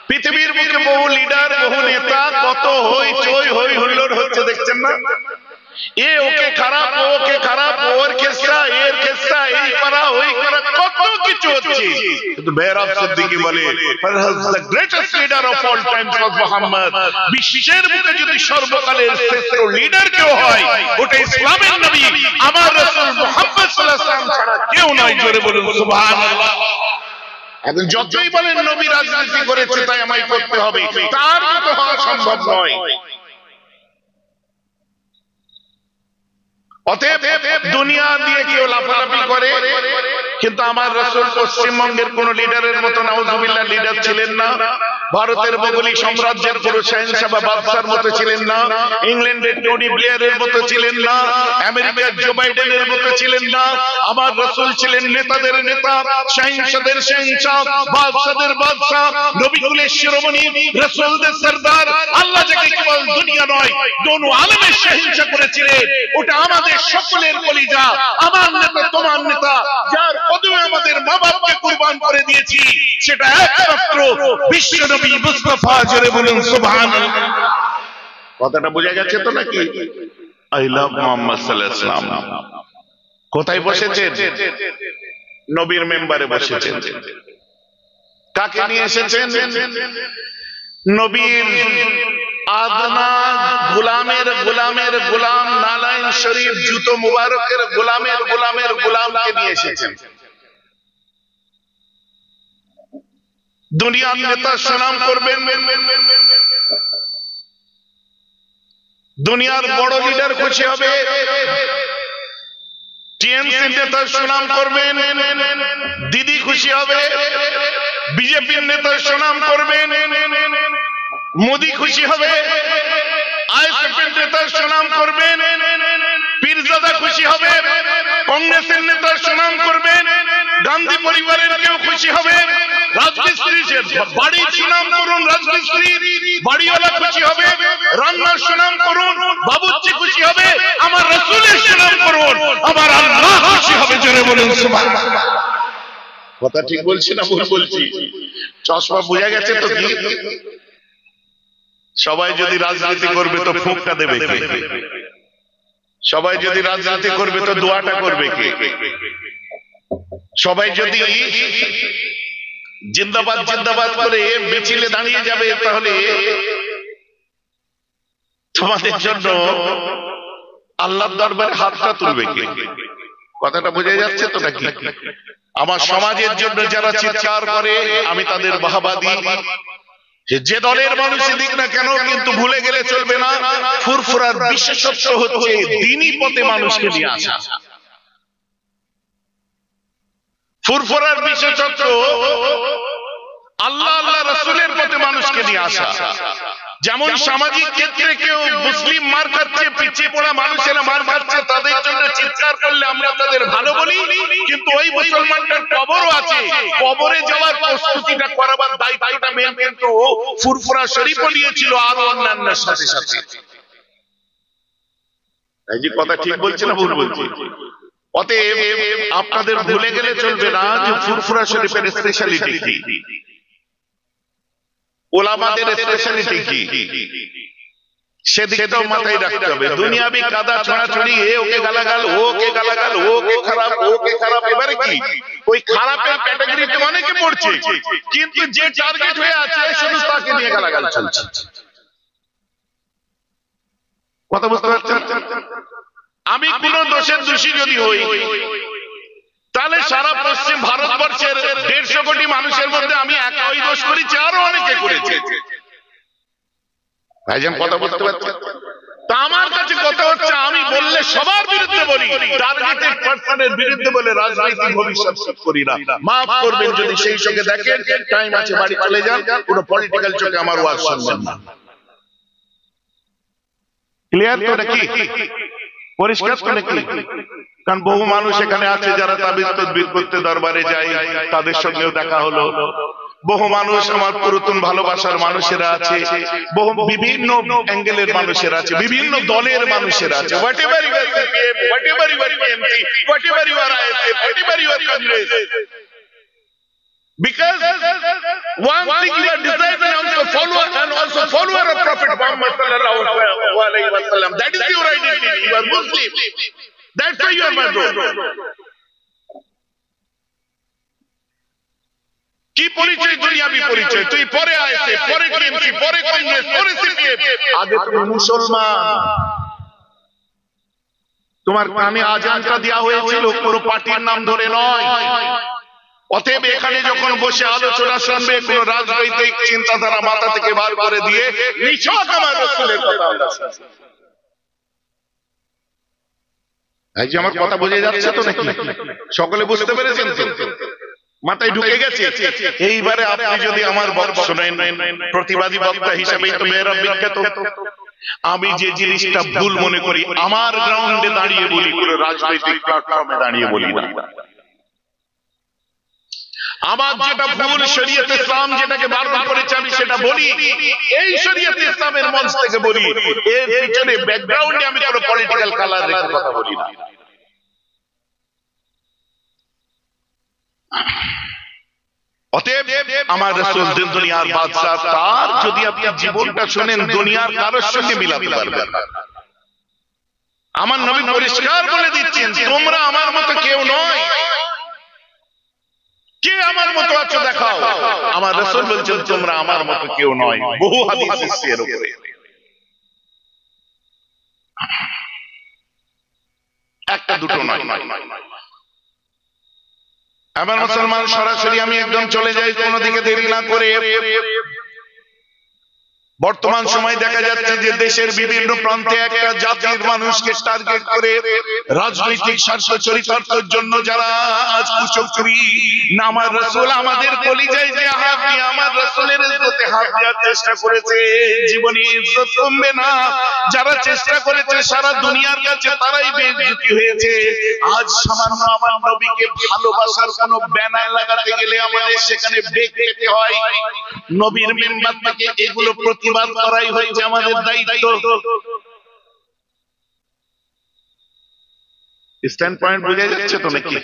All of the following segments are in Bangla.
পৃথিবীর বুকে বহু লিডার, বহু নেতা, কত হইচই হই হুল্লোড় হচ্ছে, দেখছেন না? এ ওকে খারাপ, ওকে খারাপ, ওর কেসটা, এর কেসটা, এই করা ওই করা, কত কিছু হচ্ছে। কিন্তু মেহরাব সিদ্দিকী বলে the greatest leader of all times was Muhammad। বিশ্বের বুকে যদি সর্বকালের শ্রেষ্ঠ লিডার কেউ হয়, ওটা ইসলামের নবী আমার রাসূল মুহাম্মদ সাল্লাল্লাহু আলাইহি ওয়াসাল্লাম ছাড়া কেউ নয়। জোরে বলুন সুবহানাল্লাহ। এখন যতই বলেন নবী রাজনীতি করেছে তাই আমায় করতে হবে, তার মতো হওয়া সম্ভব নয়। অতএব দুনিয়া দিয়ে কেউ লাফালাফি করে, কিন্তু আমার রাসূল পশ্চিমবঙ্গের কোন লিডারের মতো নাউজুবিল্লাহ লিডার ছিলেন না। ভারতের ভৌগোলিক সাম্রাজ্যের পুরো শাহেনশাহ বা বাদশার মতো ছিলেন না। ইংল্যান্ডের টনি ব্লেয়ারের মতো ছিলেন না। আমেরিকার জো বাইডেনের মতো ছিলেন না। আমার রাসূল ছিলেন নেতাদের নেতা, শাহেনশাহদের শাহেনশাহ, বাদশাদের বাদশা, নবীকুলের শিরোমণি, রাসূলদের সরদার। আল্লাহ যাকে কেবল দুনিয়া নয় দোনো আলমের শাহেনশাহ করেছিলেন, ওটা আমাদের সকলের কলিজা, আমার নেতা, তোমার নেতা, যার কদমে আমাদের মা বাপকে কুরবান করে দিয়েছি, সেটা একমাত্র বিশ্ব নবী মুস্তাফা। জোরে বলুন সুবহানাল্লাহ। কথাটা বোঝা গেছে তো নাকি? আই লাভ মুহাম্মদ সাল্লাল্লাহু আলাইহি ওয়াসাল্লাম। কোথায় বসেছেন? নবীর মেম্বারে বসেছেন। কাকে নিয়ে এসেছেন? নবীর আদনা গোলামের গোলামের গোলাম, নালাইন শরীফ জুতো মুবারকের গোলামের গোলামের গোলামকে নিয়ে এসেছেন। দুনিয়ার নেতা সুনাম করবেন, দুনিয়ার বড় লিডার খুশি হবে, টিএমসি নেতা সুনাম করবেন, দিদি খুশি হবে, বিজেপির নেতা সুনাম করবেন, মোদি খুশি হবে, আইএসএফের নেতা সুনাম করবেন, পীরজাদা খুশি হবে, কংগ্রেসের নেতা সুনাম করবেন, গান্ধী পরিবারের কেউ খুশি হবে, রাজমিস্ত্রি বাড়ির সুনাম করুন, রাজমিস্ত্রি বাড়িওয়ালা খুশি হবে, রান্নার সুনাম করুন, বাবুর্চি খুশি হবে, আমার রাসূলের সুনাম করুন, আমার আল্লাহ খুশি হবে। জোরে বলুন সুবহানাল্লাহ। কথা ঠিক বলছি না ভুল বলছি? চশমা বোঝা গেছে তো কি? সবাই যদি রাজনীতি করবে তো ফুঁকটা দেবে কে? সবাই যদি রাজনীতি করবে তো দোয়াটা করবে কে? সবাই যদি জিন্দাবাদ জিন্দাবাদ করে মিছিলে দাঁড়িয়ে যাবে, তাহলে তোমাদের জন্য আল্লাহর দরবারে হাতটা তুলবে কে? কথাটা বোঝা যাচ্ছে তো নাকি? আমার সমাজের জন্য যারা চিৎকার করে আমি তাদের বাহবা দিই, যে দলের মানুষই দিক না কেন, কিন্তু ভুলে গেলে চলবে না ফুরফুরার বিশেষত্ব হচ্ছে দ্বীনি পথে মানুষকে নিয়ে আসা। ফুরফুরার বিশেষত্ব আল্লাহ আল্লাহ রাসূলের পথে মানুষকে নিয়ে আসা। যেমন সামাজিক ক্ষেত্রে কেউ মুসলিম মার খাচ্ছে, পিছিয়ে পড়া মানুষেরা মার খাচ্ছে, তাদের জন্য চিৎকার করলে আমরা তাদের ভালো বলি, কিন্তু ওই মুসলমানটার কবরও আছে, কবরে যাওয়ার প্রস্তুতিটা করাবার দায়িত্বটা মেন কিন্তু ফুরফুরা শরীফও নিয়েছিল, আরো অন্যান্যের সাথে সাথে। এই যে কথা ঠিক বলছি না ভুল বলছি? অতএব আপনাদের ভুলে গেলে চলবে না যে ফুরফুরা শরীফের স্পেশালিটি কি, ওলামাদের স্পেশালিটি কি, সেদিকেও মাথায় রাখতে হবে। দুনিয়াবি কাদা ছড়াছড়ি, এ ওকে গালাগাল, ও ওকে গালাগাল, ও ওকে খারাপ, ও ওকে খারাপ, এবারে কি ওই খারাপের ক্যাটাগরিতে অনেকে পড়ছে, কিন্তু যে টার্গেট হয়ে আছে শুধু তাকে নিয়ে গালাগাল চলছে। কথা বুঝতে পারছেন? আমি কোন দোষের দোষী যদি হই, তাহলে সারা পশ্চিম ভারতবর্ষের 150 কোটি মানুষের মধ্যে আমি একা ওই দোষ করেছি, আরো অনেকে করেছে। ভাইজান কথা বুঝতে পারছেন? তা আমার কাছে কথা হচ্ছে, আমি বললে সবার বিরুদ্ধে বলি, টার্গেটেড পারসনের বিরুদ্ধে বলে রাজনৈতিক ভবিষ্যৎ করি না। মাফ করবেন যদি সেই চোখে দেখেন, টাইম আছে বাড়ি চলে যান, কোনো পলিটিক্যাল চোখে আমার ওয়াজ শুনবেন না। ক্লিয়ার তো নাকি? পরিষ্কার তো নাকি? কারণ বহু মানুষ এখানে আছে যারা তাবিজ তদবির করতে দরবারে যায়, তাদের সঙ্গেও দেখা হলো। বহু মানুষ আমার পুরাতন ভালোবাসার মানুষেরা আছে, বহু বিভিন্ন অ্যাঙ্গেলের মানুষেরা আছে, বিভিন্ন দলের মানুষেরা আছে। whatever you are CPM, whatever you are TMC, whatever you are ISF, whatever you are Congress, because one thing you are deciding on follower and also follower of Prophet Muhammad sallallahu alaihi wasallam. That is your identity. You are Muslim. That's why you are my brother. কি পরিচয়? দুনিয়াবি পরিচয়। তুই পরে আইছে, পরে টিএমসি, পরে কংগ্রেস, পরে সিপিএম, আগে তুমি মুসলমান। তোমার কানে আজানটা দেওয়া হয়েছিল কোনো পার্টির নাম ধরে নয়। অতএব এখানে যখন বসে আলোচনা শুনবে কোন রাজনৈতিক চিন্তাধারা মাথা থেকে বার করে দিয়ে নিছক আমার রাসূলের কথা আমরা শুনছি। এই যে আমার কথা বোঝা যাচ্ছে তো নাকি? সকলে বুঝতে পেরেছেন তো? মাথায় ঢুকে গেছে? এইবারে আপনি যদি আমার বক্তব্য শুনেন, প্রতিবাদী বক্তা হিসেবেই তো মেয়েরা বিখ্যাত। আমি যে জিনিসটা ভুল মনে করি আমার গ্রাউন্ডে দাঁড়িয়ে বলি, কোনো রাজনৈতিক প্ল্যাটফর্মে দাঁড়িয়ে বলি না। আমার যেটা ভুল শরীয়ত ইসলাম যেটাকে বারবার করেছে আমি সেটা বলি, এই শরীয়ত ইসলামের মঞ্চ থেকে বলি। এর পিছনে ব্যাকগ্রাউন্ডে আমি কোনো পলিটিক্যাল কালার রেখে কথা বলি না। অতএব আমার রাসূল দিন দুনিয়ার বাদশা, তার যদি আপনি জীবনটা শুনেন দুনিয়ার কারোর সঙ্গে মিলাতে পারবেন না। আমার নবী পরিষ্কার বলে দিচ্ছেন তোমরা আমার মতো কেউ নয়। কে আমার মতো আছো দেখাও। আমার রাসূল বলছেন তোমরা আমার মতো কেউ নয়। বহু হাদিস এসেছে এর উপরে। একটা দুটো নয়। আমার মুসলমান সরাসরি আমি একদম চলে যাই কোনো দিকে দেরি না করে। বর্তমান সময় দেখা যাচ্ছে যে দেশের বিভিন্ন প্রান্তে একটা জাতির মানুষকে টার্গেট করে রাজনৈতিক স্বার্থ চরিতার্থের জন্য যারা আজ কুচক্রী না আমার রাসূল আমাদের কলিজায় যে হাত দিয়ে আমার রাসূলের ইজ্জতে হাত দেওয়ার চেষ্টা করেছে, জীবনে ইজ্জত কমবে না। যারা চেষ্টা করেছে সারা দুনিয়ার কাছে তারাই বেইজ্জতি হয়েছে। আজ সামান্য আমার নবীকে ভালোবাসার কোন ব্যানার লাগাতে গেলে আমাদের সেখানে বেগ পেতে হয়। নবীর মিম্বার থেকে এগুলো প্রতিবাদ করাই হচ্ছে আমাদের দায়িত্ব। স্ট্যান্ড পয়েন্ট বুঝে যাচ্ছে তো নাকি?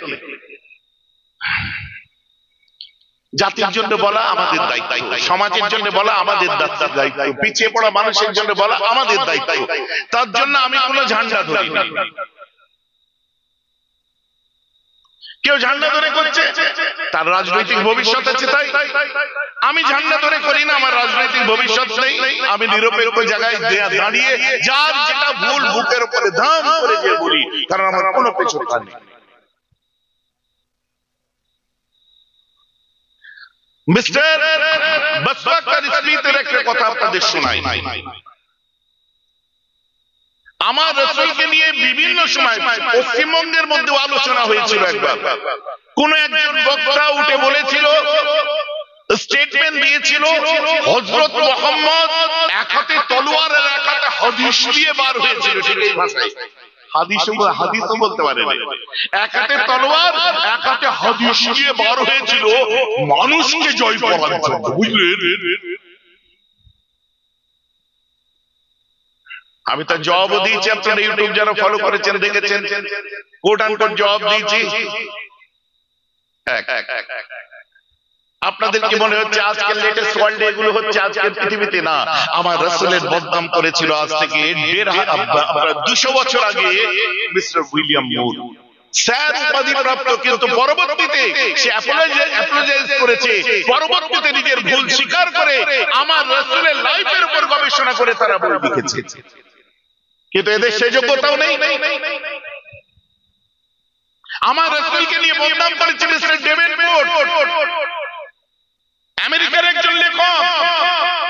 জাতির জন্য বলা আমাদের দায়িত্ব, সমাজের জন্য বলা আমাদের দায়িত্ব, পিছিয়ে পড়া মানুষের জন্য বলা আমাদের দায়িত্ব। তার জন্য আমি কোনো ঝান্ডা ধরি না। কেউ ঝান্ডা ধরে করছে তার রাজনৈতিক ভবিষ্যৎ আছে, তাই আমি ঝান্ডা ধরে করি না। আমার রাজনৈতিক ভবিষ্যৎ নেই। আমি নিরপেক্ষ জায়গায় দাঁড়িয়ে যার যেটা ভুল বুকের উপরে ধাম করে দিয়ে বলি, কারণ আমার কোনো পেছনে নেই। মিস্টার বাসওয়াকার স্মিথের একটা কথা আপনাদের শোনাই। আমার রাসূলকে নিয়ে বিভিন্ন সময় পশ্চিমবঙ্গের মধ্যে আলোচনা হয়েছিল। একবার কোন একজন বক্তা উঠে বলেছিল, স্টেটমেন্ট দিয়েছিল, হযরত মুহাম্মদ এক হাতে তলোয়ার আর এক হাতে হাদিস দিয়ে বার হয়েছিল। ঠিক এই ভাষায় হাদিসও বলতে পারেন। এক হাতে তলোয়ার এক হাতে হাদিস দিয়ে বার হয়েছিল মানুষকে জয় করার জন্য, বুঝলেন? আমি তার জবাবও দিয়েছি, আপনারা ইউটিউব যারা ফলো করেছেন দেখেছেন, কোট আনকোট জবাব দিয়েছি। আপনাদের কি মনে হচ্ছে আজকের লেটেস্ট ওয়ার্ল্ডে এগুলো হচ্ছে? আজকের পৃথিবীতে না। আমার রাসূলের বদনাম করেছিল আজ থেকে 200 বছর আগে মিস্টার উইলিয়াম মুর, স্যার উপাধি প্রাপ্ত, কিন্তু পরবর্তীতে সে অ্যাপোলোজাইজ করেছে। পরবর্তীতে নিজের ভুল স্বীকার করে আমার রাসূলের লাইফের উপর গবেষণা করে তারা বই লিখেছে। কিন্তু এদের সেই যোগ্যতাও নেই। আমার রাসূলকে নিয়ে বদনাম করেছে মিস্টার ডেভিড কোড, আমেরিকার একজন লেখক,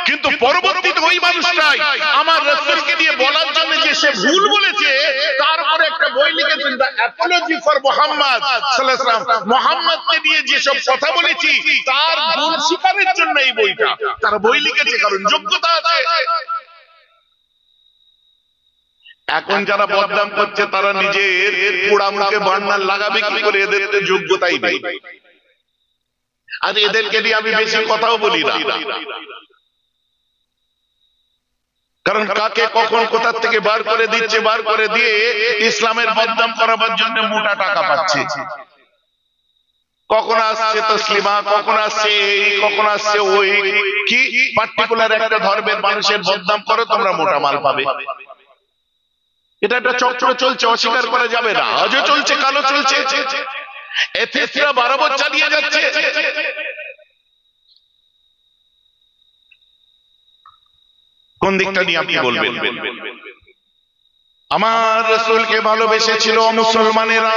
কিন্তু পরবর্তীতে ওই মানুষটাই আমার রাসূলকে নিয়ে বলার জন্য যে সে ভুল বলেছে তার উপরে একটা বই লিখেছেন, দ্য অ্যাপোলজি ফর মুহাম্মদ সাল্লাল্লাহু আলাইহি ওয়াসাল্লাম। মুহাম্মদকে নিয়ে যে সব কথা বলেছি তার ভুল স্বীকারের জন্য এই বইটা তারা বই লিখেছে, কারণ যোগ্যতা আছে। এখন যারা বদনাম করছে তারা নিজের পোড়া মুখে বার্নার লাগাবে কি করে? এদের তো যোগ্যতাই নেই। আর এদেরকে নিয়ে আমি বেশি কথাও বলি না, কারণ কাকে কখন কোথা থেকে বার করে দিচ্ছে, বার করে দিয়ে ইসলামের বদনাম করাবার জন্য মোটা টাকা পাচ্ছে। কখন আসছে তসলিমা, কখন আসছে এই, কখন আসছে ওই, কি পার্টিকুলার একটা ধর্মের মানুষের বদনাম করো, তোমরা মোটা মাল পাবে। এটা একটা চক্র চলছে, অস্বীকার করা যাবে না। আজও চলছে, কালো চলছে, এথিস্টরা বরাবর চালিয়ে যাচ্ছে। কোন দিকটা নিয়ে আপনি বলবেন? আমার রাসূলকে ভালোবেসেছিল মুসলমানেরা,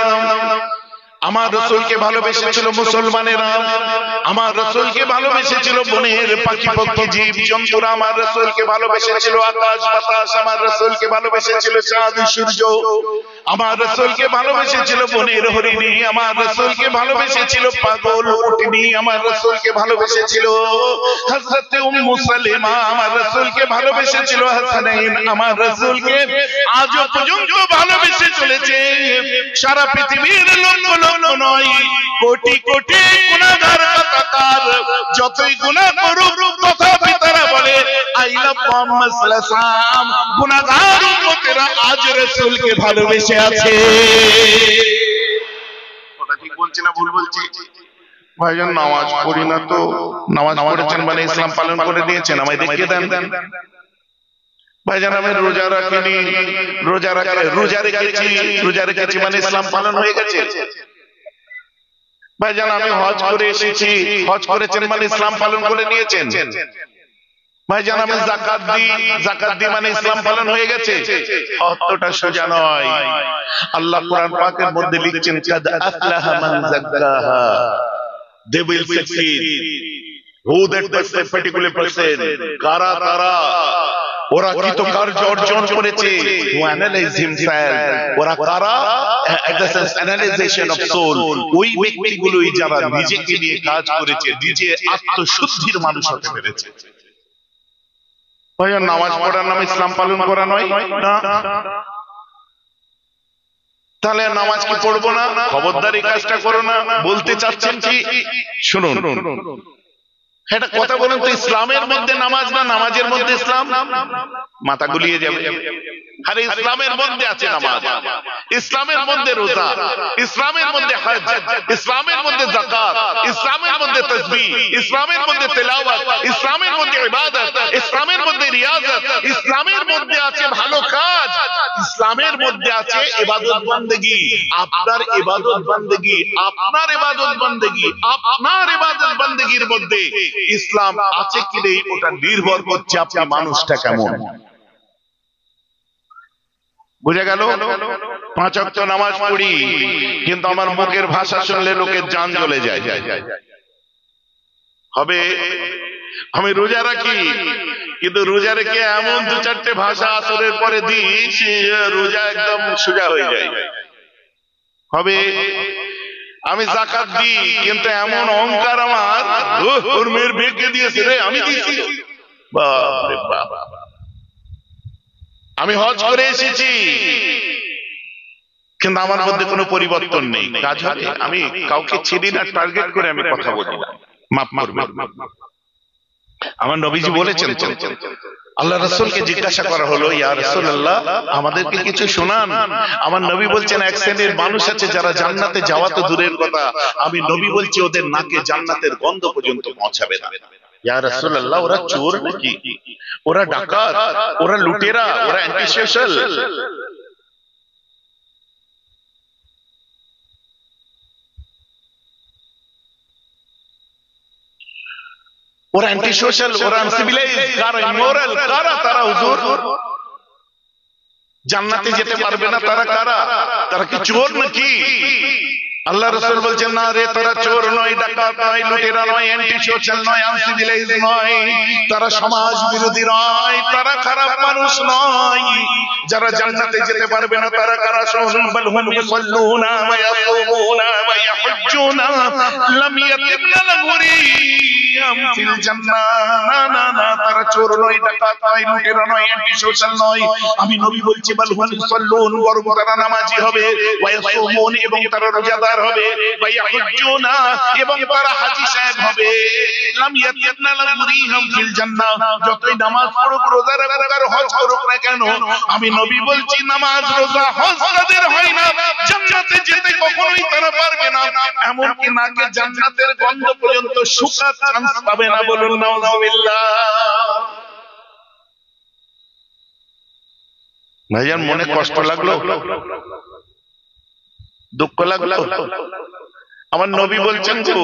আমার রাসূলকে ভালোবেসেছিল মুসলমানেরা, আমার রাসূলকে ভালোবেসেছিল বনের পাখি পক্ষী জীব জন্তুরা, আমার রাসূলকে ভালোবেসেছিল আকাশ বাতাস, আমার রাসূলকে ভালোবেসেছিল চাঁদ সূর্য, আমার রাসূলকে ভালোবেসেছিল বনের হরিণী, আমার রাসূলকে ভালোবেসেছিল পাগল উটনী, আমার রাসূলকে ভালোবেসেছিল হযরত উম্মু সালেমা, আমার রাসূলকে ভালোবেসেছিল হাসানাইন, আমার রাসূলকে আজও পর্যন্ত ভালোবেসে চলেছে সারা পৃথিবীর লোক নয়, কোটি কোটি গুনাহগার কাতার যতই গুনাহ করুক তথাপি তারা বলে আই লাভ মুহাম্মদ সাল্লাল্লাহু আলাইহি ওয়াসাল্লাম। গুনাহগার উম্মতেরা আজ রাসূলকে ভালোবেসে আছে। কথা ঠিক বলছি না ভুল বলছি? ভাইজান নামাজ পড়ি না তো, নামাজ পড়েছেন মানে ইসলাম পালন করে দিয়েছেন, আমায় দেখিয়ে দেন। ভাইজান আমি রোজা রাখিনি, রোজা রেখেছি মানে ইসলাম পালন হয়ে গেছে। ভাইজান আমি হজ করে এসেছি, হজ করেছেন মানে ইসলাম পালন করে নিয়েছেন। ভাইজান আমি যাকাত দিই মানে ইসলাম পালন হয়ে গেছে। অতটা সোজা নয়। আল্লাহ কোরআন পাকের মধ্যে লিখছেন কাদ আফলাহা মান যাক্কাহা, they will succeed. Who that particular person? কারা তারা, ওরা কৃতকার্য অর্জন করেছে। who analyze himself, ওরা কারা? analyzation of soul, ওই ব্যক্তিগুলোই যারা নিজেকে নিয়ে কাজ করেছে, নিজে আত্মশুদ্ধির মানুষ হতে পেরেছে। ভাইয়া নামাজ পড়ার নাম ইসলাম পালন করা নয় না? তাহলে নামাজ কি পড়বো না? খবরদার এই কাজটা করো না। বলতে চাচ্ছেন কি শুনুন, এটা কথা বলেন তো, ইসলামের মধ্যে নামাজ না নামাজের মধ্যে ইসলাম? মাথা গুলিয়ে যাবে। আরে ইসলামের মধ্যে আছে নামাজ, ইসলামের মধ্যে রোজা, ইসলামের মধ্যে হজ, ইসলামের মধ্যে যাকাত, ইসলামের মধ্যে তাসবিহ, ইসলামের মধ্যে তেলাওয়াত, ইসলামের মধ্যে ইবাদত, ইসলামের মধ্যে রিয়াজত, ইসলামের মধ্যে আছে ভালো কাজ, ইসলামের মধ্যে আছে ইবাদত বندگی। আপনার ইবাদত বندگی, আপনার ইবাদত বندگی, আপনার ইবাদত বندگির মধ্যে ইসলাম আছে কি নেই ওটা নির্ভর করছে আপনি মানুষটা কেমন। বুঝে গেল? 5 ওয়াক্ত নামাজ পড়ি কিন্তু আমার মুখের ভাষা শুনলে লোকের জান জ্বলে যায়। হবে? আমি রোজা রাখি কিন্তু রোজা রেখে এমন 2-4টে ভাষা আসরের পরে দিই রোজা একদম সোজা হয়ে যায়। হবে? আমি যাকাত দিই কিন্তু এমন অহংকার আমার, ওর মেয়ের বেগে দিয়েছে রে আমি দিছি। বাপ রে বাপ। আমি হজ করে এসেছি কিন্তু আমার মধ্যে কোনো পরিবর্তন নেই। কাজ হবে? আমি কাউকে চিনি না, টার্গেট করে আমি কথা বলি না, মাফ করবেন। আমার নবীজি বলেছেন, আল্লাহ রাসূলকে জিজ্ঞাসা করা হলো, ইয়া রাসূলুল্লাহ আমাদেরকে কিছু শোনান। আমার নবী বলছেন এক শ্রেণীর মানুষ আছে যারা জান্নাতে যাওয়া তো দূরের কথা, আমি নবী বলছি ওদের নাকে জান্নাতের গন্ধ পর্যন্ত পৌঁছাবে না। ইয়া রাসূলুল্লাহ ওরা চোর নাকি? ওরা ডাকাত? ওরা লুটেরা? ওরা অ্যান্টি সোশ্যাল? ওরা অ্যান্টি সোশ্যাল, ওরা আনসিভিলাইজড, কারা ইমোরাল, কারা তারা হুজুর? জান্নাতে যেতে পারবে না তারা কারা? তারা কি চোর নাকি? আল্লাহ রাসূল বলছেন না রে, তারা চোর নয়, ডাকাত নয়, লুটেরা নয়, অ্যান্টি সোশ্যাল নয়, আনসিভিলাইজড নয়, তারা সমাজ বিরোধী নয়, তারা খারাপ মানুষ নয়। যারা জান্নাতে যেতে পারবে না তারা কারা? শুনুন, বাল হুম ইউসাল্লুনা ওয়া ইয়াসুমুনা ওয়া ইয়াহুজ্জুনা লাম ইয়াতিবনা লাহুরিয়াম ফিল জান্নাহ। না না না, তারা চোর নয়, ডাকাত নয়, লুটেরা নয়, অ্যান্টি সোশ্যাল নয়। আমি নবী বলছি বাল হুম ইউসাল্লুন, বরং তারা নামাজি হবে, ওয়া ইয়াসুমুন এবং তারা রোজাদার গুনাহগার হবে, ওয়ায়াহুজ্জুনা এবং তারা হাজী সাহেব হবে, লাম ইয়াতিনা লাহুরিহাম ফিল জান্নাহ, যতই নামাজ পড়ুক, রোজা রাখুক আর হজ করুক না কেন, আমি নবী বলছি নামাজ রোজা হজ তাদের হয় না, জান্নাতে যেতে কখনোই তারা পারবে না, এমনকি নাকে জান্নাতের গন্ধ পর্যন্ত শুকার চান্স পাবে না। বলুন নাউযুবিল্লাহ। ভাইজান মনে কষ্ট লাগলো, দুঃখ লাগলো? আমার নবী বলছেন তো,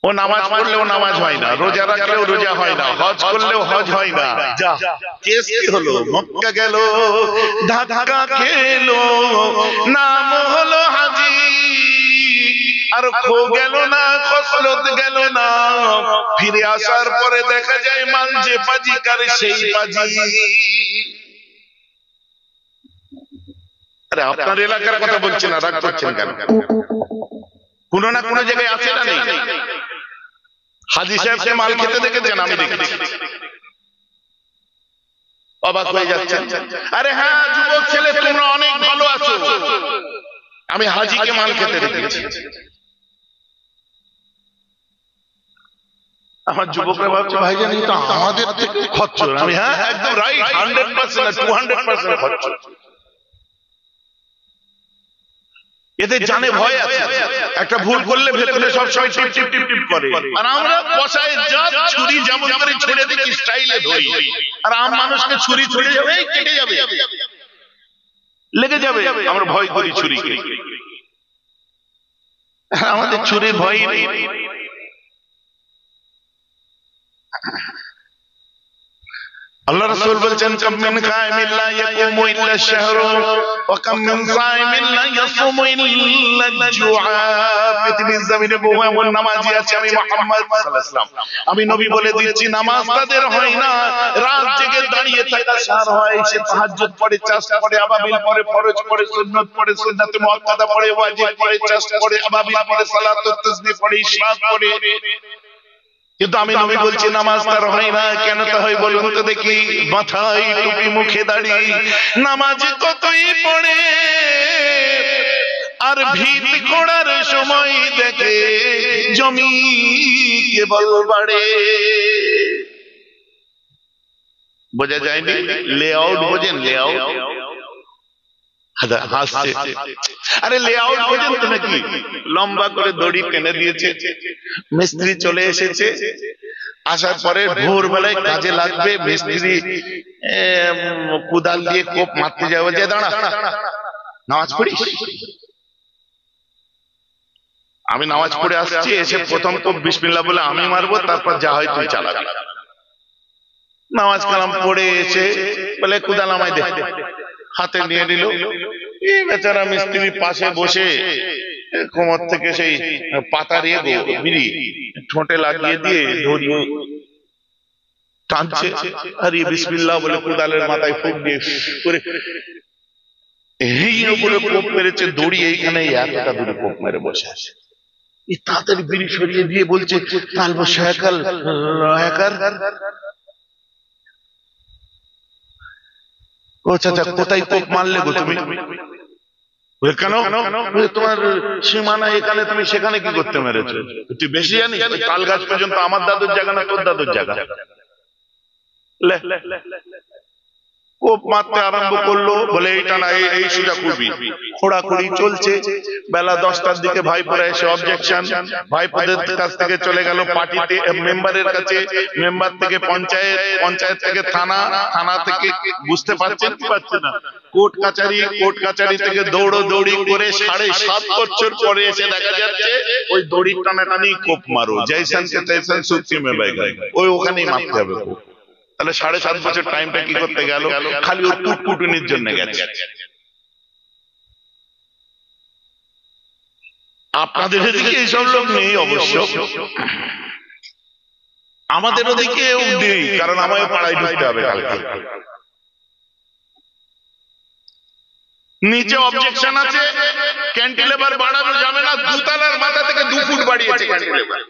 ও নামাজ পড়লেও নামাজ হয় না, রোজা রাখলেও রোজা হয় না, হজ করলেও হজ হয় না। যা কেস কি হলো? মক্কা গেল, ধাক্কা খেলো, নাম হলো হাজী, আর খো গেল না, খসলত গেল না, ফিরে আসার পরে দেখা যায় মাল যে পাজি কার সেই পাজি। আরে আপনার এলাকার কথা বলছি না, রাগ করছেন কেন? কোন না কোন জায়গায় আছে না নেই? হাজী সাহেবকে মাল খেতে দেখেছেন? আমি দেখেছি, অবাক হয়ে যাচ্ছেন। আরে হ্যাঁ যুবক ছেলে, তোমরা অনেক ভালো আছো, আমি হাজীকে মাল খেতে দেখেছি। আমার যুবকরা ভাবছে ভাইজান এটা আমাদের থেকে খচ্চর। আমি হ্যাঁ একদম রাইট, 100% 200% খচ্চর। এদের জানে ভয় আছে, একটা ভুল করলে ভেতরে সব সময় টিপ টিপ টিপ টিপ করে, আর আমরা বসায় যা ছুরি যেমন করে ছেড়ে দিই স্টাইলে ধরি, আর আম মানুষকে ছুরি ছুড়ে যাবে, কেটে যাবে, লেগে যাবে, আমরা ভয় করি ছুরিকে। আমাদের ছুরির ভয় নেই। আল্লাহ রাসূল বলছেন কাম মিন কায়মিন লা ইয়াকুমু ইল্লা শাহরু ওয়া কাম মিন সাইমিন লা ইয়াসুমু ইল্লা জুআ। পৃথিবীর জমিনে বহু এমন নামাজি আছে, আমি মুহাম্মদ সাল্লাল্লাহু আলাইহি ওয়াসাল্লাম আমি নবী বলে দিচ্ছি, নামাজ তাদের হয় না, রাত জেগে দাঁড়িয়ে থাকা সার হয়। সে তাহাজ্জুদ পড়ে, চাষা পড়ে, আবাবিল পড়ে, ফরজ পড়ে, সুন্নাত পড়ে, সুন্নাতে মুআক্কাদা পড়ে, ওয়াজিব পড়ে, চাষা পড়ে, আবাবিল পড়ে, সালাতুত তাসবিহ পড়ে, ইশরাক পড়ে, কিন্তু আমি নবী বলছি নামাজ তার হয় না। কেন তা হয় বলুন তো দেখি? মাথায় টুপি, মুখে দাড়ি, নামাজ কতই পড়ে, আর ভিত খোঁড়ার সময় দেখে জমি কেবল বাড়ে। বোঝা যায়নি? লেআউট বোঝেন? লেআউট হাসছে, আরে লেআউট বোঝেন তো নাকি? লম্বা করে দড়ি টেনে দিয়েছে, মিস্ত্রি চলে এসেছে, আসার পরে ভোরবেলায় কাজে লাগবে, মিস্ত্রি কোদাল দিয়ে কোপ মারতে যাবে, যে দাঁড়া নামাজ পড়িস। আমি নামাজ পড়ে আসছি, এসে প্রথম কোপ বিসমিল্লাহ বলে আমি মারবো, তারপর যা হয় তুই চালাবি। নামাজ কালাম পড়ে এসে বলে কোদাল আমায় দে, হাতে নিয়ে নিল। এই বেচারা মিস্ত্রি পাশে বসে কোমর থেকে সেই পাতা দিয়ে বিড়ি ঠোঁটে লাগিয়ে দিয়ে ধরিয়ে টানছে, আর এই বিসমিল্লাহ বলে কোদালের মাথায় ফুঁক দিয়ে করে এই উপরে কোপ মেরেছে, দড়ি এইখানে এতটা দূরে কোপ মেরে বসে আছে। এই তাড়াতাড়ি বিড়ি সরিয়ে দিয়ে বলছে কাল বসে কাল ও চাচা কোথায় কোপ মারলে গো তুমি? কেন তোমার সীমানা এখানে, তুমি সেখানে কি করতে মেরেছো? তুই বেশি জানিস? তাল গাছ পর্যন্ত আমার দাদুর জায়গা না তোর দাদুর জায়গা? কোপ মারতে আরম্ভ করলো, বলে এইটা না এই সোজা করবি। খোঁড়াখুড়ি চলছে। বেলা 10টার দিকে ভাইপোরা এসে অবজেকশন, ভাইপোদের কাছ থেকে চলে গেল পার্টিতে মেম্বারের কাছে, মেম্বার থেকে পঞ্চায়েত, পঞ্চায়েত থেকে থানা, থানা থেকে বুঝতে পারছেন কি পারছে না কোর্ট কাচারি, কোর্ট কাচারি থেকে দৌড়ি করে 7.5 বছর পরে এসে দেখা যাচ্ছে ওই দড়ি টানাটানি কোপ মারো, জয়সানকে তৈসান সুক্তি মে বাইগা, ওই ওখানেই মারতে হবে কোপ। তাহলে 7.5 বছর টাইমটা কি করতে গেল? খালি ও টুটকুটুনির জন্য গেছে। আপনাদের এদিকে এইসব লোক নেই অবশ্য, আমাদের ওদিকে নেই, কারণ আমায় পাড়ায় ঢুকতে হবে কালকে। নিচে অবজেকশন আছে, ক্যান্টিলেভার বাড়ানো যাবে না, দুতলার মাথা থেকে 2 ফুট বাড়িয়েছে ক্যান্টিলেভার।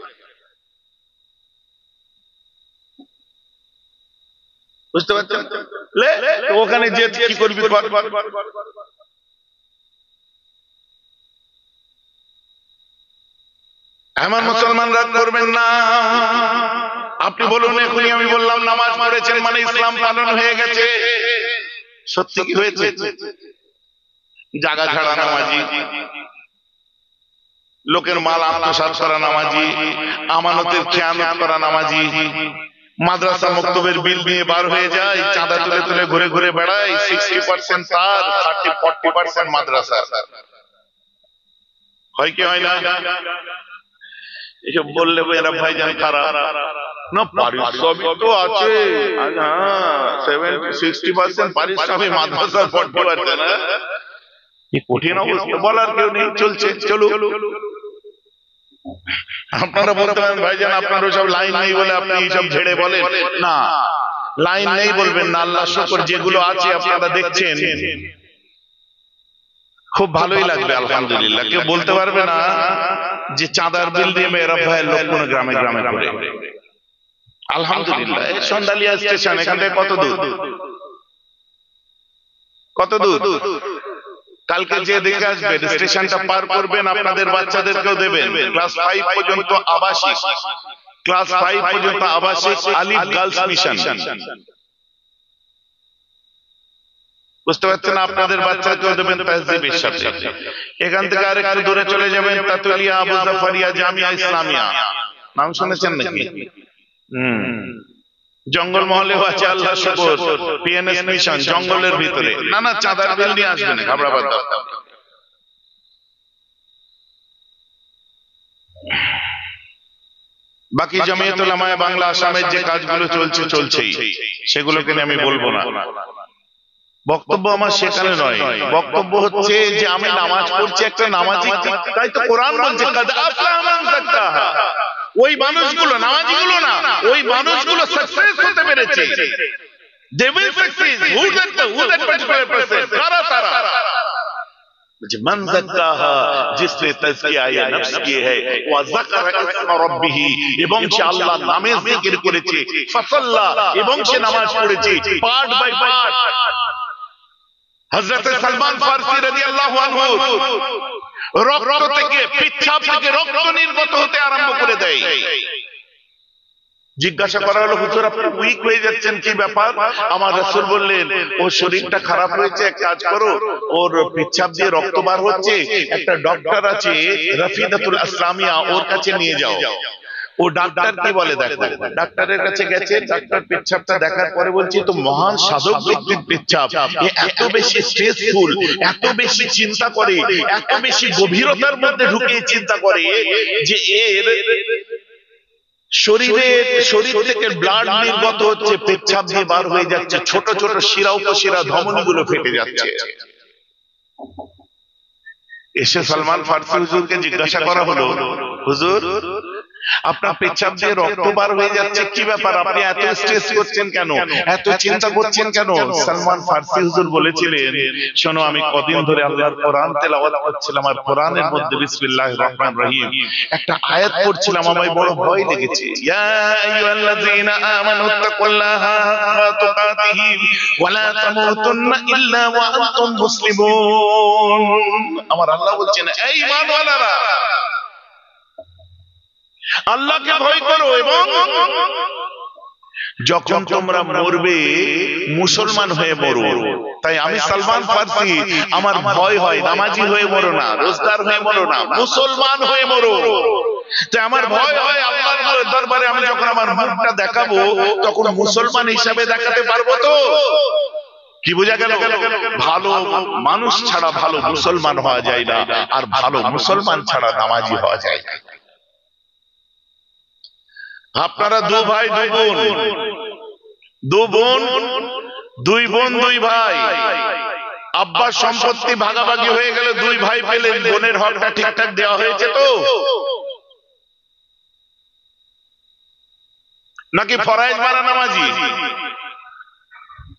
বুঝতে পারছেন? ওখানে যে কি করবি? আমার মুসলমান রাগ করবেন না। আপনি বলুন, এখনই আমি বললাম নামাজ পড়েছেন মানে ইসলাম পালন হয়ে গেছে। সত্যি কি হয়েছে? জাগা ছাড়া নামাজি, লোকের মাল আত্মসাৎ করা নামাজি, আমানতের খেয়ানত করা নামাজি, মাদ্রাসা মক্তবের বিল নিয়ে বার হয়ে যায়, চাঁদা তুলে তুলে ঘুরে ঘুরে বেড়ায়। 60% তার, 40% মাদ্রাসা। হয় কি হয় না? এসব বললে এরা ভাইজান খারাপ না, পারিশ্রমিক তো আছে। 60% পারিশ্রমিক, মাদ্রাসার 40%। না কঠিন অবস্থা, বলার কেউ নেই, চলছে চলুক। আপনারা বলতে পারেন ভাইজান আপনার সব লাইন নেই বলে আপনি সব ঝেড়ে বলেন। না, লাইন নেই বলবেন না, আল্লাহ শুকর যেগুলো আছে আপনারা দেখছেন খুব ভালোই লাগবে আলহামদুলিল্লাহ। কেউ বলতে পারবে না যে চাঁদার বিল দিয়ে মেয়েরা ভাইয়ের লোক কোন গ্রামে গ্রামে করে। আলহামদুলিল্লাহ। এই সন্ডালিয়া স্টেশন এখান থেকে কত দূর? কত দূর? কালকে যে দেখে আসবেন, স্টেশনটা পার করবেন, আপনাদের বাচ্চাদেরকেও দেবেন। ক্লাস 5 পর্যন্ত আবাসিক, ক্লাস 5 পর্যন্ত আবাসিক আলিফ গার্লস মিশন। বুঝতে পারছেন? আপনাদের বাচ্চাকেও দেবেন তাহজিবের সাথে। এখান থেকে আরেকটু দূরে চলে যাবেন, তাতুলিয়া আবু জাফরিয়া জামিয়া ইসলামিয়া, নাম শুনেছেন নাকি? জঙ্গল মহলেও আছে আল্লাহ শুকর, পিএনএস মিশন জঙ্গলের ভিতরে। না না, চাঁদার বিল নিয়ে আসবেন, ঘাবড়াবার দরকার। বাকি জামিয়াতুল উলামায়ে বাংলা আসামের যে কাজগুলো চলছেই, সেগুলোকে নিয়ে আমি বলবো না। বক্তব্য আমার সেখানে নয়, বক্তব্য হচ্ছে যে আমি নামাজ পড়ছি, একটা নামাজি, তাই তো কোরআন বলছে কাদ আফলাহা মান যাক্কাহা। ওই মানুষগুলো, নামাজিগুলো না, ওই মানুষগুলো সাকসেস হতে পেরেছে। They will succeed. Who that particular person? কারা তারা? মান যাক্কাহা, जिसने तज़किया नफ्स की है, व ज़करा इस्म रब्बिह, এবং সে আল্লাহর নামে জিকির করেছে, ফাসাল্লা, এবং সে নামাজ পড়েছে পার্ট বাই পার্ট। হযরত সালমান ফারসি রাদিয়াল্লাহু আনহু রক্ত থেকে, পিচ্ছাপ থেকে রক্ত নির্গত হতে আরম্ভ করে দেয়। জিজ্ঞাসা করা হলো, হুজুর আপনি উইক হয়ে যাচ্ছেন, কি ব্যাপার? আমার রাসূল বললেন, ও শরীরটা খারাপ হয়েছে, এক কাজ করো, ওর পিচ্ছাপ দিয়ে রক্ত বার হচ্ছে, একটা ডক্টর আছে রাফিদাতুল ইসলামিয়া, ওর কাছে নিয়ে যাও। ও ডাক্তার কি বলে দেখো, ডাক্তারের কাছে গেছে, ডাক্তার পেচ্ছাপটা দেখার পরে বলছে, তো মহান সাধক ব্যক্তির পেচ্ছাপ, এত বেশি স্ট্রেসফুল, এত বেশি চিন্তা করে, এত বেশি গভীরতার মধ্যে ঢুকে চিন্তা করে যে এর শরীর থেকে ব্লাড নির্গত হচ্ছে, পেচ্ছাপ দিয়ে বার হয়ে যাচ্ছে, ছোট ছোট শিরা উপশিরা ধমনীগুলো ফেটে যাচ্ছে। এসে সালমান ফারসি হুজুরকে জিজ্ঞাসা করা হলো, হুজুর আপনার পেচ্ছাপ দিয়ে রক্ত বার হয়ে যাচ্ছে, কি ব্যাপার? আপনি এত স্ট্রেস করছেন কেন, এত চিন্তা করছেন কেন? সালমান ফারসি হুজুর বলেছিলেন, শোনো, আমি কদিন ধরে আল্লাহর কোরআন তেলাওয়াত করছিলাম, আর কোরআনের মধ্যে বিসমিল্লাহির রহমানির রহিম একটা আয়াত পড়ছিলাম, আমার বড় ভয় লেগেছে। ইয়া আইয়ুহাল্লাযীনা আমানু তাকুল্লাহা হাক্কা তুকাতিহি ওয়া লা তামুতুন্না ইল্লা ওয়া আনতুম মুসলিমুন। আমার আল্লাহ বলছেন, এই ঈমানওয়ালারা, আল্লাহকে ভয় করো, এবং যখন তোমরা মরবে মুসলমান হয়ে মরো। তাই আমি সালমান ফারসি, আমার ভয় হয় নামাজি হয়ে মরো না, রোজগার হয়ে মরো না, মুসলমান হয়ে মরো। তাই আমার ভয় হয় আল্লাহর দরবারে আমি যখন আমার মুখটা দেখাবো, তখন মুসলমান হিসাবে দেখাতে পারবো তো? কি বোঝা গেল? ভালো মানুষ ছাড়া ভালো মুসলমান হওয়া যায় না, আর ভালো মুসলমান ছাড়া নামাজি হওয়া যায় না। আপনারা দু ভাই দুই বোন, দুই ভাই, আব্বার সম্পত্তি ভাগাভাগি হয়ে গেল, দুই ভাই পেলেন, বোনের হকটা ঠিকঠাক দেওয়া হয়েছে তো? নাকি ফরাইজ মারা নামাজি?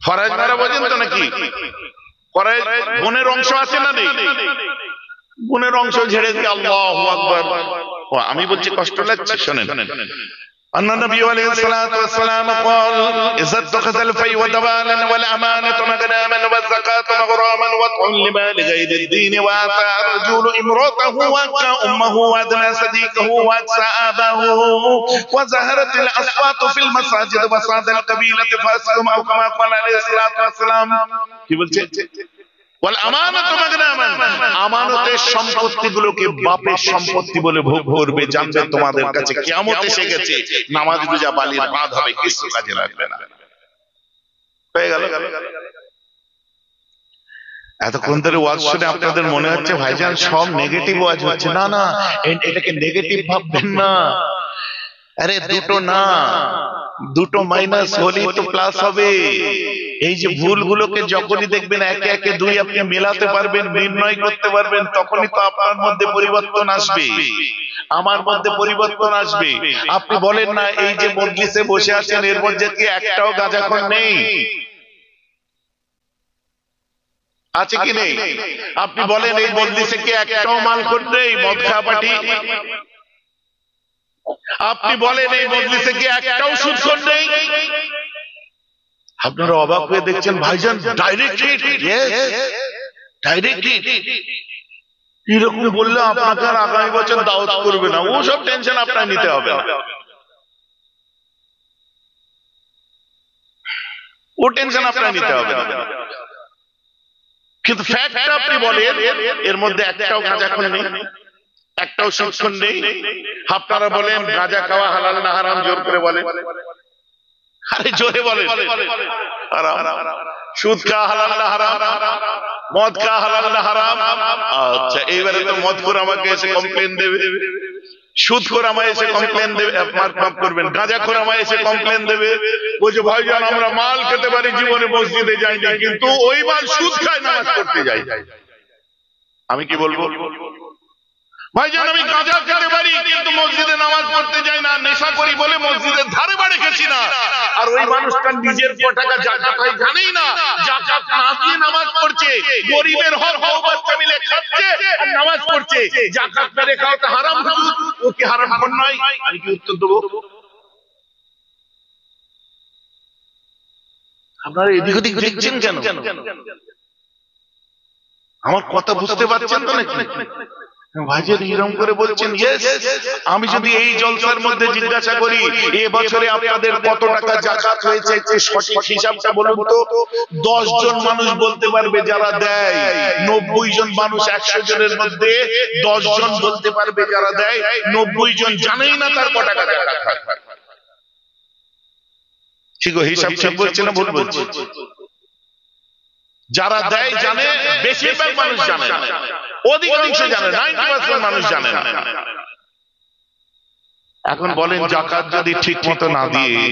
ফরাইজ মারা বোঝেন তো নাকি? ফরাইজ বোনের অংশ আছে না নেই? বোনের অংশ ঝেড়ে দিয়ে আল্লাহু আকবার। আমি বলছি কষ্ট লাগছে, শোনেন। أن النبي عليه الصلاة والسلام قال إذا اتخذ الفيء دوالا والأمانة مغناما والزكاة مغراما وطعم لغير الدين وآتى الرجل امرأته وأكى أمه وأدنى صديقه وأكسى آباه وظهرت الأصوات في المساجد وصاد القبيلة فاسقهم أو كما قال عليه الصلاة والسلام কি বলছে ওয়াল আমানাতু মাগনামান আমানতের সম্পত্তিগুলোকে বাপের সম্পত্তি বলে ভোগ করবে জানবে তোমাদের কাছে কিয়ামত এসে গেছে নামাজ রোজা বালির বাঁধ হবে কিছু কাজে লাগবে না হয়ে গেল এতক্ষণ ধরে ওয়াজ শুনে আপনাদের মনে হচ্ছে ভাইজান সব নেগেটিভ ওয়াজ হচ্ছে না না এটাকে নেগেটিভ ভাববেন না আরে দুটো না দুটো মাইনাস হলেই তো প্লাস হবে এই যে ভুলগুলোকে যখনই দেখবেন একে একে দুই আপনি মেলাতে পারবেন নির্ণয় করতে পারবেন তখনই তো আপনার মধ্যে পরিবর্তন আসবে আমার মধ্যে পরিবর্তন আসবে আপনি বলেন না এই যে মজলিসে বসে আছেন এর মধ্যে কি একটাও গাঁজাখোর নেই আছে কি নেই আপনি বলেন এই মজলিসে কি একটাও মালখোর নেই মদ খাওয়া পার্টি আপনি বলেন এই মজলিসে কি একটাও সুদখোর নেই আপনারা অবাক হয়ে দেখছেন ভাইজান ডাইরেক্টলি এরকম বললে আপনাকে আর আগামী বছর দাওয়াত করবে না ও সব টেনশন আপনার নিতে হবে না ও টেনশন আপনার নিতে হবে না কিন্তু ফ্যাক্ট আপনি বলেন এর মধ্যে একটাও গাঁজাখোর নেই একটাও সুদখোর নেই আপনারা বলেন গাঁজা খাওয়া হালাল না হারাম জোর করে বলেন আরে জোরে বলেন হারাম সুদ খাওয়া হালাল না হারাম মদ খাওয়া হালাল না হারাম আচ্ছা এইবারে তো মদখোর আমাকে এসে কমপ্লেন দেবে সুদখোর আমায় এসে কমপ্লেন দেবে মাফ করবেন গাঁজাখোর আমায় এসে কমপ্লেন দেবে বলছে ভাইজান আমরা মাল খেতে পারি জীবনে মসজিদে যাইনি কিন্তু ওই মাল সুদ খায় নামাজ পড়তে যাই আমি কি বলবো ভাইজান আমি গাঁজা খেতে পারি কিন্তু মসজিদে নামাজ পড়তে যাই না নেশা করি বলে মসজিদের ধারে বাড়ি খেছি না আর ওই মানুষটা নিজের টাকা জাকাত হয় জানেই না জাকাত না দিয়ে নামাজ পড়ছে গরিবের হক বউ বাচ্চা মিলে খাচ্ছে আর নামাজ পড়ছে জাকাত মেরে খাওয়া তো হারাম হুজুর ও কি হারাম কোন নয় আমি কি উত্তর দেব আপনারা এদিক ওদিক দেখছেন কেন আমার কথা বুঝতে পারছেন তো নাকি ভাইজান এরকম করে বলছেন ইয়েস আমি যদি এই জলসার মধ্যে জিজ্ঞাসা করি এই বছরে আপনাদের কত টাকা যাকাত হয়েছে যে সঠিক হিসাবটা বলুন তো 10 জন মানুষ বলতে পারবে যারা দেয় 90 জন মানুষ 100 জনের মধ্যে 10 জন বলতে পারবে যারা দেয় 90 জন জানেই না তার কত টাকা যাকাত হয় ঠিক হিসাব ঠিক বলছে না ভুল বলছে যারা দেয় জানে বেশিরভাগ মানুষ জানে না অধিকাংশ জানে 90% মানুষ জানে না এখন বলেন যাকাত যদি ঠিকমতো না দিয়ে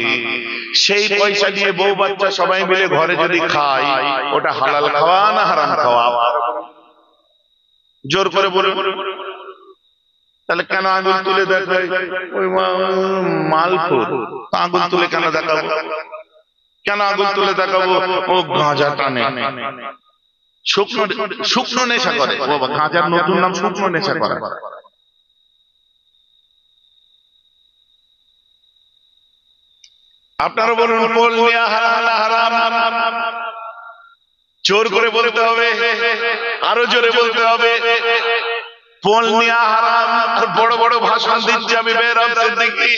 সেই পয়সা দিয়ে বউ বাচ্চা সবাই মিলে ঘরে যদি খায় ওটা হালাল খাওয়া না হারাম খাওয়া জোর করে বলে তাহলে কেন আঙুল তুলে দেখায় ওই মালখোর আঙুল তুলে কেন দেখাবো কেন আঙুল তুলে দেখাবো ও গাঁজা টানে শুকনো নেশা করে গাঁজার নতুন নাম শুকনো নেশা করে আপনারা বলুন বল নিয়া হারাম জোর করে বলতে হবে আরো জোরে বলতে হবে পোল নেওয়া হারাম আর বড় বড় ভাষণ দিচ্ছি আমি বেরাম সিদ্দিকী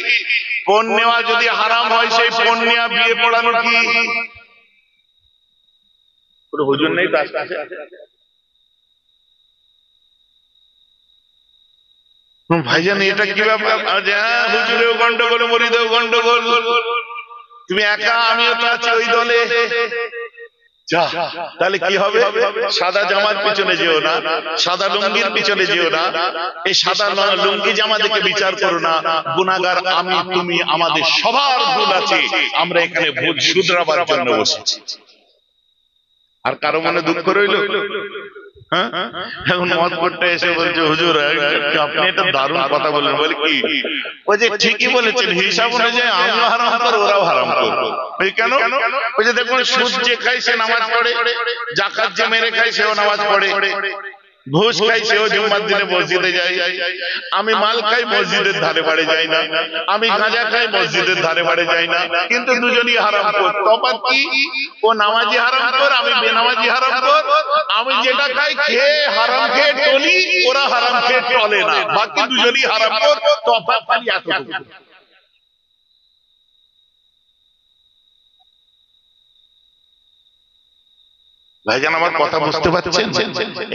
পোল নেওয়া যদি হারাম হয় সেই পোল নেওয়া বিয়ে পড়ানো কি কোনো হুজুর নেই তো আশপাশে ভাইজান এটা কি ব্যাপার হুজুরেও গন্ডগোল মরিদেও গন্ডগোল তুমি একা আমিও তো আছি ওই দলে তাহলে কি হবে সাদা জামার পিছনে যেও না সাদা লুঙ্গির পিছনে যেও না এই সাদা লুঙ্গি জামা দেখে বিচার করো না গুনাহগার আমি তুমি আমাদের সবার ভুল আছে আমরা এখানে ভুল শুধরাবার জন্য বসেছি আর কারো মনে দুঃখ রইল হ্যাঁ এখন মত করতে এসে বলছে হুজুর আপনি এটা দারুণ কথা বললেন বলে কি ওই যে ঠিকই বলেছেন হিসাব অনুযায়ী আমিও হারাম করবো ওরাও হারাম করবো কেন ওই যে দেখুন সুদ যে খায় সে নামাজ পড়ে যাকাত যে মেরে খায় সেও নামাজ পড়ে ঘুষ খাই সেও জুম্মার দিনে মসজিদে যায়, আমি মাল খাই মসজিদের ধারে বাড়ে যাই না, আমি গাঁজা খাই মসজিদের ধারে বাড়ে যাই না, কিন্তু দুজনই হারামখোর। তফাৎ কি? ও নামাজি হারামখোর, আমি বেনামাজি হারামখোর। আমি যেটা খাই খেয়ে হারাম খেয়ে টলি, ওরা হারাম খেয়ে টলে না, বাকি দুজনই হারামখোর। তফাৎ খালি এতটুকু। ভাইজান আমার কথা বুঝতে পারছেন?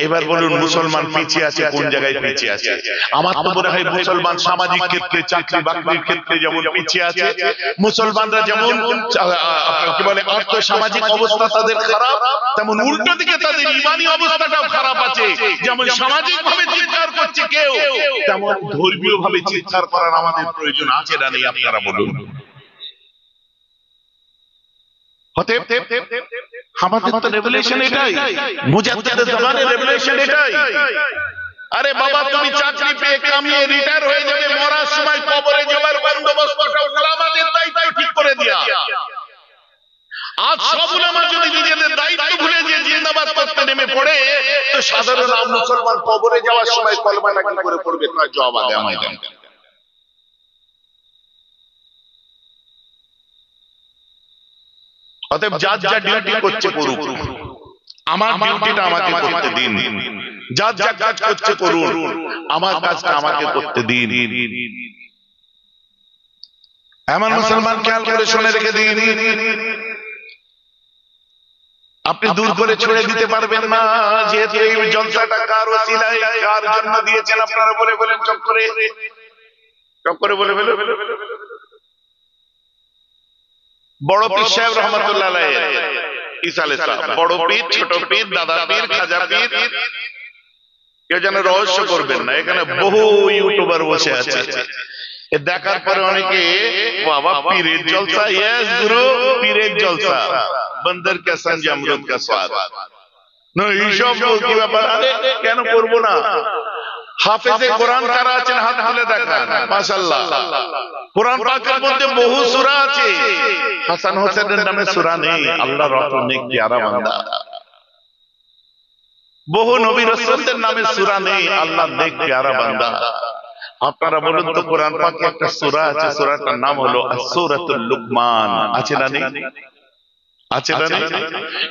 এবার বলুন মুসলমান পিছিয়ে আছে কোন জায়গায় পিছিয়ে আছে? আমার তো মনে হয় মুসলমান সামাজিক ক্ষেত্রে, চাকরি বাকরির ক্ষেত্রে যেমন পিছিয়ে আছে, মুসলমানরা যেমন কি বলে অর্থ সামাজিক অবস্থা তাদের খারাপ, তেমন উল্টো দিকে তাদের ইমানি অবস্থাটাও খারাপ আছে। যেমন সামাজিক ভাবে চিৎকার করছে কেউ, তেমন ধর্মীয় ভাবে চিৎকার করার আমাদের প্রয়োজন আছে না নেই? আপনারা বলুন। আমাদের তো রেভেলেশন এটাই, মুজাদ্দিদের জামানের রেভেলেশন এটাই। আরে বাবা, তুমি চাকরি পেয়ে কামিয়ে রিটায়ার হয়ে যাবে, মরার সময় কবরে যাওয়ার বন্দোবস্তটা উলামাদের দায়িত্ব ঠিক করে দিয়া। আজ সব উলামা যদি নিজেদের দায়িত্ব ভুলে যে জিন্দাবাদ করতে নেমে পড়ে, তো সাধারণ মুসলমান কবরে যাওয়ার সময় কলমাটা কি করে পড়বে? তার জবাব আগে আমায় দেন। অতএব যার যা ডিউটি করছে করুক, আমার ডিউটিটা আমাকে করতে দিন। যার যা কাজ করছে করুন, আমার কাজটা আমাকে করতে দিন। এমন মুসলমান খেয়াল করে শুনে রেখে দিন, আপনি দূর করে ছেড়ে দিতে পারবেন না। যেহেতু এই জলসাটা কার ওসিলায়, কার জন্য দিয়েছেন আপনারা বলে বলেন, চক্করে চক্করে বলে বলে বড় পীর সাহেব রহমাতুল্লাহ আলাইহি ইসালে সাহেব, বড় পীর, ছোট পীর, দাদা পীর, খাজা পীর, কেউ যেন রহস্য করবেন না। এখানে বহু ইউটিউবার বসে আছে, দেখার পরে অনেকে বাবা পীরের জলসা, ইয়েস গুরু পীরের জলসা, বন্দর কা সঞ্জ অমরুদ কা স্বাদ, না এইসব কি ব্যাপার? আরে কেন করবো না? হাফেজে কোরআন কারা আছেন হাত তুলে দেখান, মাশাআল্লাহ। কোরআন পাকের মধ্যে বহু সূরা আছে, হাসান হোসেনের নামে সূরা নেই, আল্লাহর রহমত নেক প্যারা বান্দা। বহু নবী রাসূলদের নামে সূরা নেই, আল্লাহর নেক প্যারা বান্দা। আপনারা বলুন তো কোরআন পাকে একটা সূরা আছে, সূরাটার নাম হলো সূরাতুল লুকমান, আছে না নেই? আছে না নেই?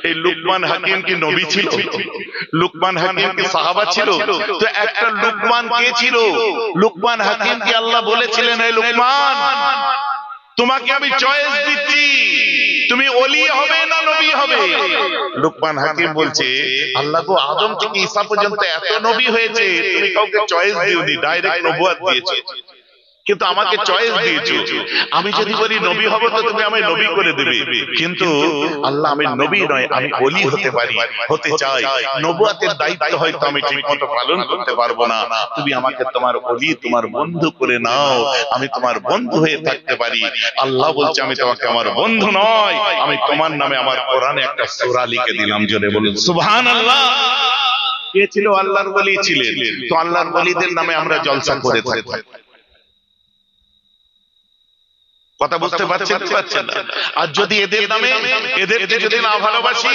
এই লুকমান হাকিম কি নবী ছিল? লুকমান হাকিম কি সাহাবা ছিল? তো একটা লুকমান কে ছিল? লুকমান হাকিম কি আল্লাহ বলেছিলেন, এই লুকমান তোমাকে আমি চয়েস দিচ্ছি, তুমি ওলি হবে না নবী হবে? লুকমান হাকিম বলছে, আল্লাহ গো, আদম থেকে ঈসা পর্যন্ত এত নবী হয়েছে, তুমি কাউকে চয়েস দিওনি, ডাইরেক্ট নবুয়ত দিয়েছো, কিন্তু আমাকে চয়েস দিয়েছো। আমি যদি বলি নবী হব তো তুমি আমায় নবী করে দেবে, কিন্তু আল্লাহ আমি নবী নয়, আমি ওলি হতে পারি, হতে চাই। নবুয়তের দায়িত্ব হয়তো আমি ঠিকমতো পালন করতে পারবো না, তুমি আমাকে তোমার ওলি, তোমার বন্ধু করে নাও, আমি তোমার বন্ধু হয়ে থাকতে পারি। আল্লাহ বলছে, আমি তোমাকে আমার বন্ধু নয়, আমি তোমার নামে আমার কোরআনে একটা সূরা লিখে দিলাম। জোরে বলুন সুবহানাল্লাহ। কে ছিল? আল্লাহর ওলি ছিলেন। তো আল্লাহর ওলিদের নামে আমরা জলসা করে থাকি। কথা বুঝতে পারছেন? আর যদি এদের নামে, এদেরকে যদি না ভালোবাসি,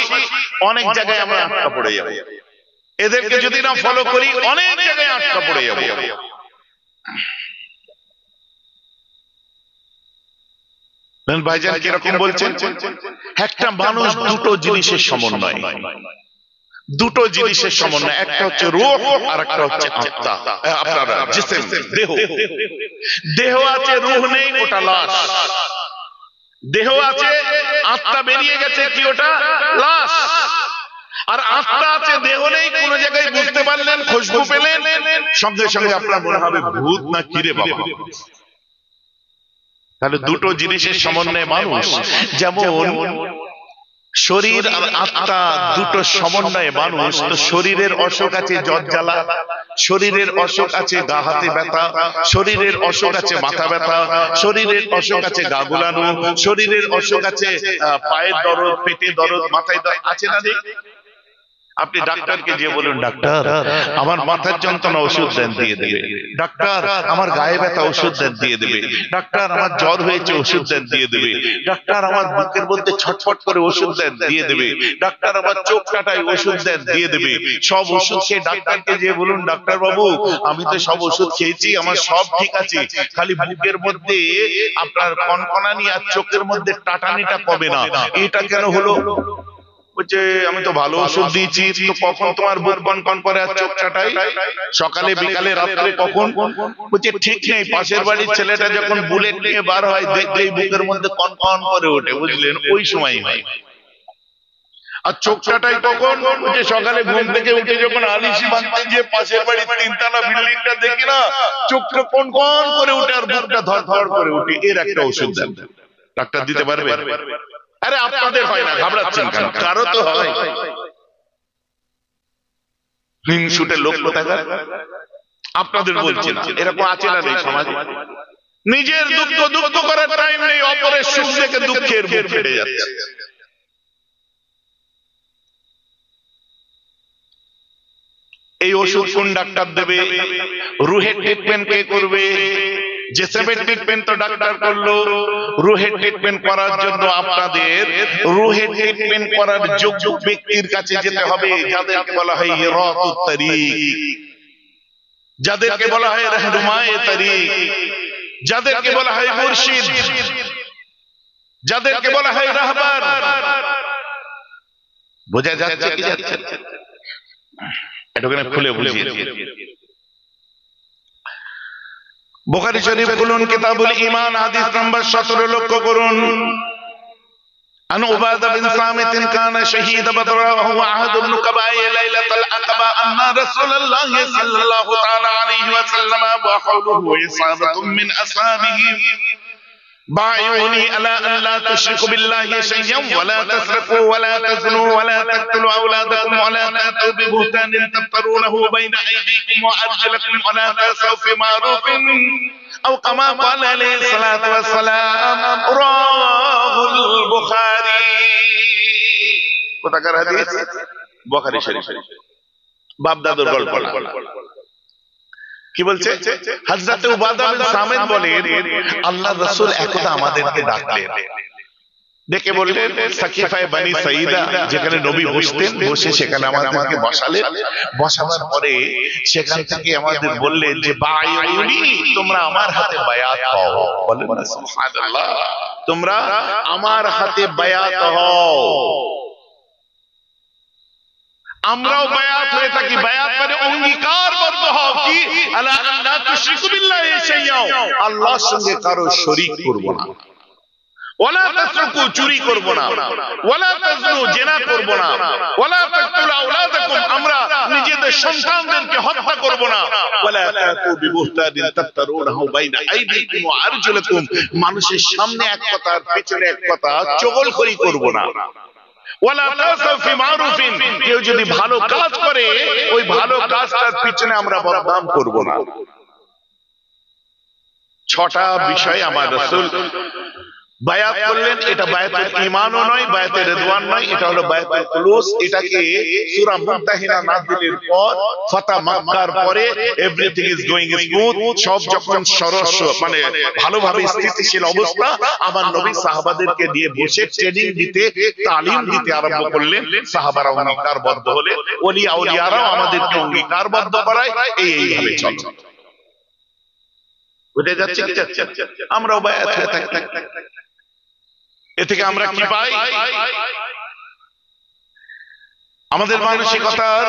অনেক জায়গায় আমরা আটকা পড়ে যাব। এদেরকে যদি না ফলো করি, অনেক জায়গায় আটকা পড়ে যাব। ভাইজান কিরকম বলছেন? একটা মানুষ দুটো জিনিসের সমন্বয়, দুটো জিনিসের সমন্বয়, একটা হচ্ছে রূহ আর একটা হচ্ছে আত্মা। আপনারা জিসম, দেহ, দেহ আছে রূহ নেই, ওটা লাশ। দেহ আছে, আত্মা বেরিয়ে গেছে, কি ওটা? লাশ। আর আত্মা আছে, দেহ নেই, কোন জায়গায় বুঝতে পারলেন, খুশবু পেলেন, সঙ্গে সঙ্গে আপনার মনে হবে ভূত না কিরে বাবা। তাহলে দুটো জিনিসের সমন্বয়ে মানুষ, যেমন শরীর আর আত্মা দুটো সমন্বয়ে মানুষ। তো শরীরের অসুখ আছে জ্বর জ্বালা, শরীরের অসুখ আছে গা হাতে ব্যথা, শরীরের অসুখ আছে মাথা ব্যথা, শরীরের অসুখ আছে গা গুলানো, শরীরের অসুখ আছে পায়ের দরদ, পেটে দরদ, মাথায় দরদ, আছে না? আপনি ডাক্তারকে যে বলুন, ডাক্তার আমার মাথার যন্ত্রণা ওষুধ দেন, দিয়ে দেবে। ডাক্তার আমার গায়ে ব্যথা ওষুধ দেন, দিয়ে দেবে। ডাক্তার আমার জ্বর হয়েছে ওষুধ দেন, দিয়ে দেবে। ডাক্তার আমার বুকের মধ্যে ছটফট করে ওষুধ দেন, দিয়ে দেবে। ডাক্তার আমার চোখ কাটায় ওষুধ দেন, দিয়ে দেবে। সব ওষুধ খেয়ে ডাক্তারকে যে বলুন, ডাক্তার বাবু আমি তো সব ওষুধ খেয়েছি, আমার সব ঠিক আছে, খালি বুকের মধ্যে আপনার কনকনানি আর চোখের মধ্যে টাটানিটা কমে না, এটা কেন হলো? বলছে আমি তো ভালো ওষুধ দিয়েছি, তো কখন তোমার বুক কনকন করে আর চোখ চাটাই? সকালে বিকালে রাত্রে কখন? বলছে ঠিক নেই, পাশের বাড়ির ছেলেটা যখন বুলেট নিয়ে বার হয় দেখলেই বুকের মধ্যে কনকন করে ওঠে, বুঝলেন, ওই সময় হয়। আর চোখ চাটাই কখন? বলছে সকালে ঘুম থেকে উঠে যখন আলিশি বাঁধতে গিয়ে পাশের বাড়ির তিনতলা বিল্ডিংটা দেখি না, চোখটা কনকন করে উঠে আর বুকটা ধড়ধড় করে উঠে, এর একটা ওষুধ দেন। ডাক্তার দিতে পারবে? আরে আপনাদের হয় না, ঘাবড়াচ্ছেন কেন? কারো তো হয়। হিংসুটে লোক কোথাকার, আপনাদের বলছি না, এরকম আছে না এই সমাজে? নিজের দুঃখ দুঃখ করার টাইম নেই, অপরের সুখ থেকে দুঃখের বুক ফেটে যাচ্ছে। এই ওষুধ কোন ডাক্তার দেবে? রুহের ট্রিটমেন্ট কে করবে? জেসেবের ট্রিটমেন্ট তো ডাক্তার করলো, রুহের ট্রিটমেন্ট করার জন্য আপনাদের রুহের ট্রিটমেন্ট করার যোগ্য ব্যক্তির কাছে যেতে হবে, যাদেরকে বলা হয় ইরাতুত তারিক, যাদেরকে বলা হয় রাহনুমায়ে তারিক, যাদেরকে বলা হয় মুর্শিদ, যাদেরকে বলা হয় রাহবার। বোঝা যাচ্ছে কি যাচ্ছে? এটাকে খুলে বুঝিয়ে বুখারী শরীফ খুলুন, কিতাবুল ঈমান, হাদিস নাম্বার 17 লক্ষ্য করুন। عن عبادة بن صامت كان شهيد بدر وهو أحد النقباء ليلة العقبة أن رسول الله صلى الله تعالى عليه وسلم وحوله وإصابة من أصحابه بايعوني على أن لا تشركوا بالله شيئا ولا تسرقوا ولا تزنوا ولا تقتلوا أولادكم ولا تأتوا ببهتان تفترونه بين أيديكم وأرجلكم ولا تعصوا في معروف أو كما قال عليه الصلاة والسلام، رواه البخاري। কোথাকার হাদিস? বুখারী শরীফ, বাপ দাদুর গল্প। কি বলছে? হযরত উবাদা বিন সামিত বলেন আল্লাহর রাসূল একদা আমাদেরকে ডাকলেন, ডেকে বললেন সাকিফায়ে বনি সাঈদা, যেখানে নবী বসতেন, বসে সেখানে আমাদেরকে বসালেন। বসাবার পরে সেখান থেকে আমাদের বললেন যে বায়উনি, তোমরা আমার হাতে বায়াত হও। বলেন সুবহানাল্লাহ, তোমরা আমার হাতে বায়াত হও। আমরাও বায়াত হয়ে থাকি। বায়াত মানে অঙ্গীকারবদ্ধ হও, কি আলা আল্লাহ তুশরিকু বিল্লাহি শাইআ, আল্লাহর সঙ্গে কারো শরীক করব না। ওয়ালা তাসরকু, চুরি করব না। ওয়ালা তাজনু, জিনা করব না। ওয়ালা তাকতুলু আওলাদাকুম, আমরা নিজেদের সন্তানদেরকে হত্যা করব না। ওয়ালা তাতু বিবুহতানিন তাফতারুনাহু বাইনা আইদিকুম ওয়া আরজুলাকুম, মানুষের সামনে এক কথা আর পেছনে এক কথা চগলখড়ি করব না। ওয়ালা তাসাউ ফি মারুফিন, কেউ যদি ভালো কাজ করে ওই ভালো কাজটার পিছনে আমরা বদনাম করব না। 6টা বিষয় আমার রাসূল বায়াত করলেন। এটা বায়াতুল ঈমানও নয়, বায়াতুর রিদওয়ান নয়, এটা হলো বায়াতুল খুলুস। এটাকে সূরা মুমতাহিনা নাযিলের পর, ফাতহ মক্কার পরে এভরিথিং ইজ গোইং স্মুথ, সব যখন সরস মানে ভালোভাবে স্থিতিশীল অবস্থা, আমার নবী সাহাবাদেরকে দিয়ে বসে ট্রেনিং দিতে, তালিম দিতে আরম্ভ করলেন। সাহাবারা অঙ্গীকারবদ্ধ হলে, ওলি আউলিয়ারাও আমাদেরকে অঙ্গীকারবদ্ধ করায়, এইভাবে চলো। বুঝে যাচ্ছে কি যাচ্ছে? আমরাও বায়াত হয়ে থাকি। এ থেকে আমরা কি পাই? আমাদের মানসিকতার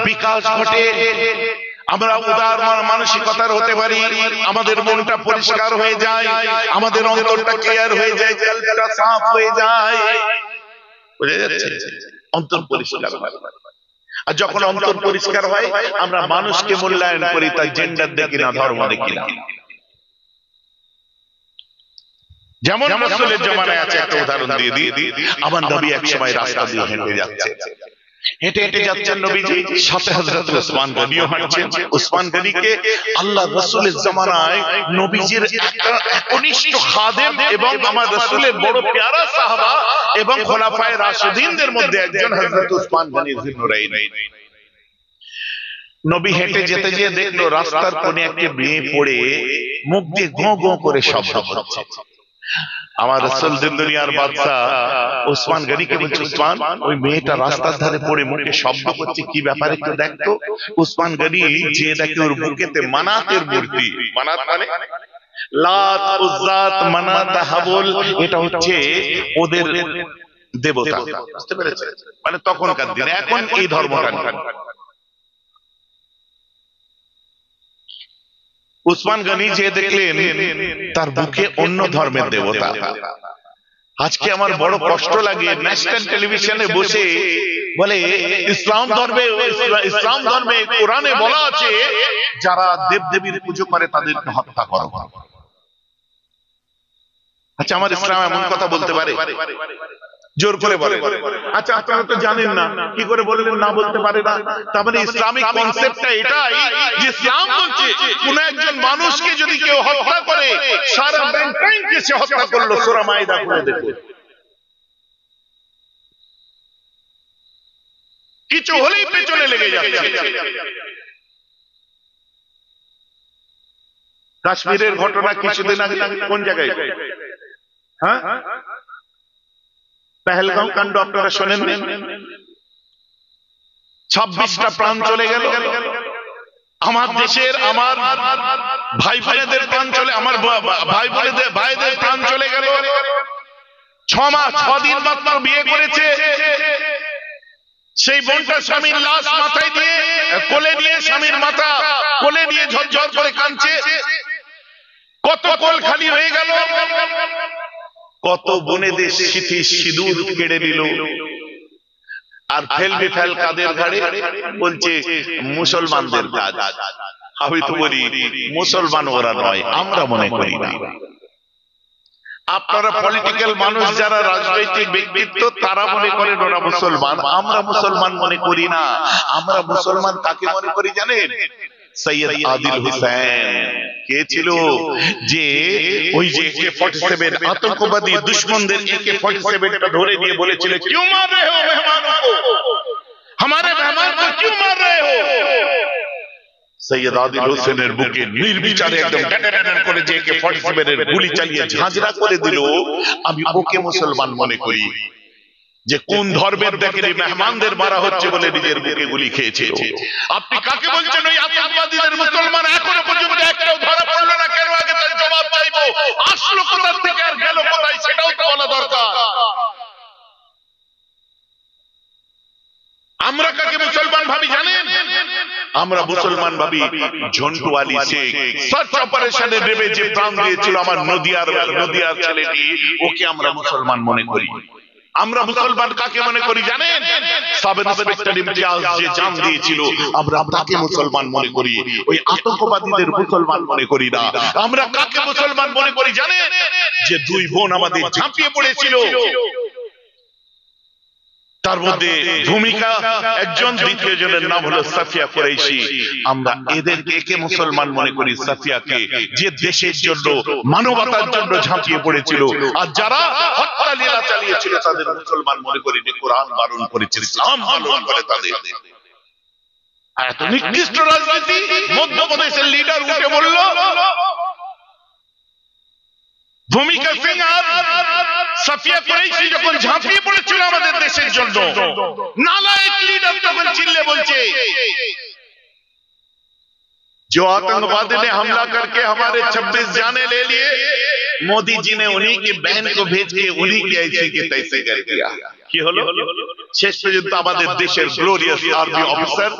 বিকাশ ঘটে, আমরা উদার মানসিকতার হতে পারি, আমাদের মনটা পরিষ্কার হয়ে যায়, আমাদের অন্তরটা ক্লিয়ার হয়ে যায়, কলবটা সাফ হয়ে যায়। বুঝে যাচ্ছে? অন্তর পরিষ্কার হয়। আর যখন অন্তর পরিষ্কার হয়, আমরা মানুষকে মূল্যায়ন করি, তার জেন্ডার দেখি না, ধর্ম দেখি না। যেমন রাসূলের জামানায় আছে, একটা উদাহরণ দিয়ে দিই। আমার নবী এক সময় রাস্তা দিয়ে হেঁটে যাচ্ছেন, হেঁটে হেঁটে যাচ্ছেন নবীজি, সাথে হযরত ওসমান গনিও হাঁটছেন। ওসমান গনিকে আল্লাহ রাসূলের জামানায় নবীজির একটা একনিষ্ঠ খাদেম এবং আমার রাসূলের বড় প্যারা সাহাবা এবং খোলাফায়ে রাশিদিনদের মধ্যে একজন হযরত উসমান গনি যিন্নুরাইন। নবী হেঁটে যেতে যেয়ে দেখলো রাস্তার কোণে একটি মেয়ে পড়ে মুখ দিয়ে গো গো করে শব্দ হচ্ছে। আমার রাসূল দিন দুনিয়ার বাদশা উসমান গনিকে বলছে, উসমান, ওই মেয়েটা রাস্তার ধারে পড়ে মুখে শব্দ করছে, কি ব্যাপার একটু দেখতো। উসমান গনি যে দেখে ওর বুকেতে মানাতের মূর্তি। মানাত মানে লাত, উজ্জাত, মানাত, হাবল, এটা হচ্ছে ওদের দেবতা, বুঝতে পেরেছেন? মানে তখনকার দিনে, এখন এই ধর্মটা নেই। উসমান গনি যে দেখলেন তার বুকে অন্য ধর্মের দেবতা। আজকে আমার বড় কষ্ট লাগে, ন্যাশনাল টেলিভিশনে বসে বলে ইসলাম ধর্মে কোরআনে বলা আছে যারা দেবদেবীর পুজো করে তাদেরকে হত্যা করো। আচ্ছা, আমার ইসলাম এমন কথা বলতে পারে? জোর করে বলে। আচ্ছা, আপনারা তো জানেন না, কি করে বললেন না বলতে পারে না? তার মানে ইসলামিক কনসেপ্টটা এটাই যে ইসলাম বলছে কোন একজন মানুষকে যদি কেউ হত্যা করে, সারা ম্যানকাইন্ডকে সে হত্যা করলো। সূরা মাইদা খুলে দেখুন, কিছু হলেই পেছনে লেগে যাচ্ছে। কাশ্মীরের ঘটনা কিছুদিন আগে কোন জায়গায়, হ্যাঁ, পেহেলগাঁও কাণ্ড আপনারা শোনেন? 26টা প্রাণ চলে গেল আমার দেশের। আমার ভাই বোনেদের প্রাণ চলে, আমার ভাই বোনেদের ভাইদের প্রাণ চলে গেল। 6 দিন মাত্র বিয়ে করেছে, সেই বোনটা স্বামীর লাশ মাথায় দিয়ে কোলে নিয়ে, স্বামীর মাথা কোলে নিয়ে ঝরঝর করে কাঁদছে। কত কোল খালি হয়ে গেল, কত বোনেদের স্মৃতি সিঁদুর কেড়ে নিল। আর ফেলবে ফেল কাদের ঘাড়ে? বলছে মুসলমানদের কাজ। আমি তো বলি মুসলমান ওরা নয়, আমরা মনে করি না। আপনারা পলিটিক্যাল মানুষ যারা, রাজনৈতিক ব্যক্তিত্ব, তারা মনে করেন ওরা মুসলমান, আমরা মুসলমান মনে করি না। আমরা মুসলমান কাকে মনে করি জানেন? সৈয়দ আদিল হুসেন। কে ছিল? যে ওই যে AK-47 আতঙ্কবাদী দুশ্মনদের AK-47টা ধরে দিয়ে বলেছিল, क्यों मार रहे हो मेहमानों को, हमारे मेहमान को क्यों मार रहे हो। সৈয়দ আদিল হোসেনের বুকে নির্বিচারে একদম ড্যাডাড্যাড করে যে AK-47 এর গুলি চালিয়ে ঝাঁঝরা করে দিল। আমি ওকে মুসলমান মনে করি। যে কোন ধর্মের দেখেন মেহমানদের মারা হচ্ছে বলে নিজের বুকে গুলি খেয়েছে। আপনি কাকে বলছেন ওই আতঙ্কবাদীদের মুসলমান? এখনো পর্যন্ত একটাও ধরা পড়লো না, কেন? আগে তার জবাব চাইবো। আসলো কোথা থেকে আর গেল কোথায়, সেটাও তো বলা দরকার। আমরা কাকে মুসলমান ভাবি জানেন? আমরা মুসলমান ভাবি ঝন্টু আলী শেখ সার্চ অপারেশনে নেমে যে প্রাণ দিয়েছিল আমার নদিয়ার ছেলেটি, ওকে আমরা মুসলমান মনে করি। আমরা মুসলমান কাকে মনে করি জানেন? সাব ইন্সপেক্টর ইমতিয়াজ যে জান দিয়েছিল, আমরা তাকে মুসলমান মনে করি। ওই আতঙ্কবাদীদের মুসলমান মনে করি না। আমরা কাকে মুসলমান মনে করি জানেন? যে 2 বোন আমাদের ঝাঁপিয়ে পড়েছিল, তার মধ্যে ভূমিকা একজন, দ্বিতীয় জনের নাম হলো সাফিয়া কুরাইশি। আমরা এদেরকে কে মুসলমান মনে করি? সাফিয়াকে, যে দেশের জন্য, মানবতার জন্য ঝাঁপিয়ে পড়েছিল। আর যারা হত্যা লীলা চালিয়েছিল তাদের মুসলমান মনে করি। কোরআন বারণ করেছে, ইসলাম বারণ করে তাদের। এত নিকৃষ্ট রাজনীতি। মধ্যপ্রদেশের লিডার উঠে বলল ভূমিকা সিং আর সাফিয়া কুরাইশি যখন ঝাঁপিয়ে পড়েছিল আমাদের দেশের জন্য, নালায়েক লিডার তখন চিল্লে বলছে, जो आतंकवादी ने हमला करके हमारे 26 जाने ले लिए, मोदी जी ने उन्हीं की बहन को भेज के उन्हीं की ऐसे के तैसे कर दिया। কি হলো? শেষ পর্যন্ত আমাদের দেশের glorious army officer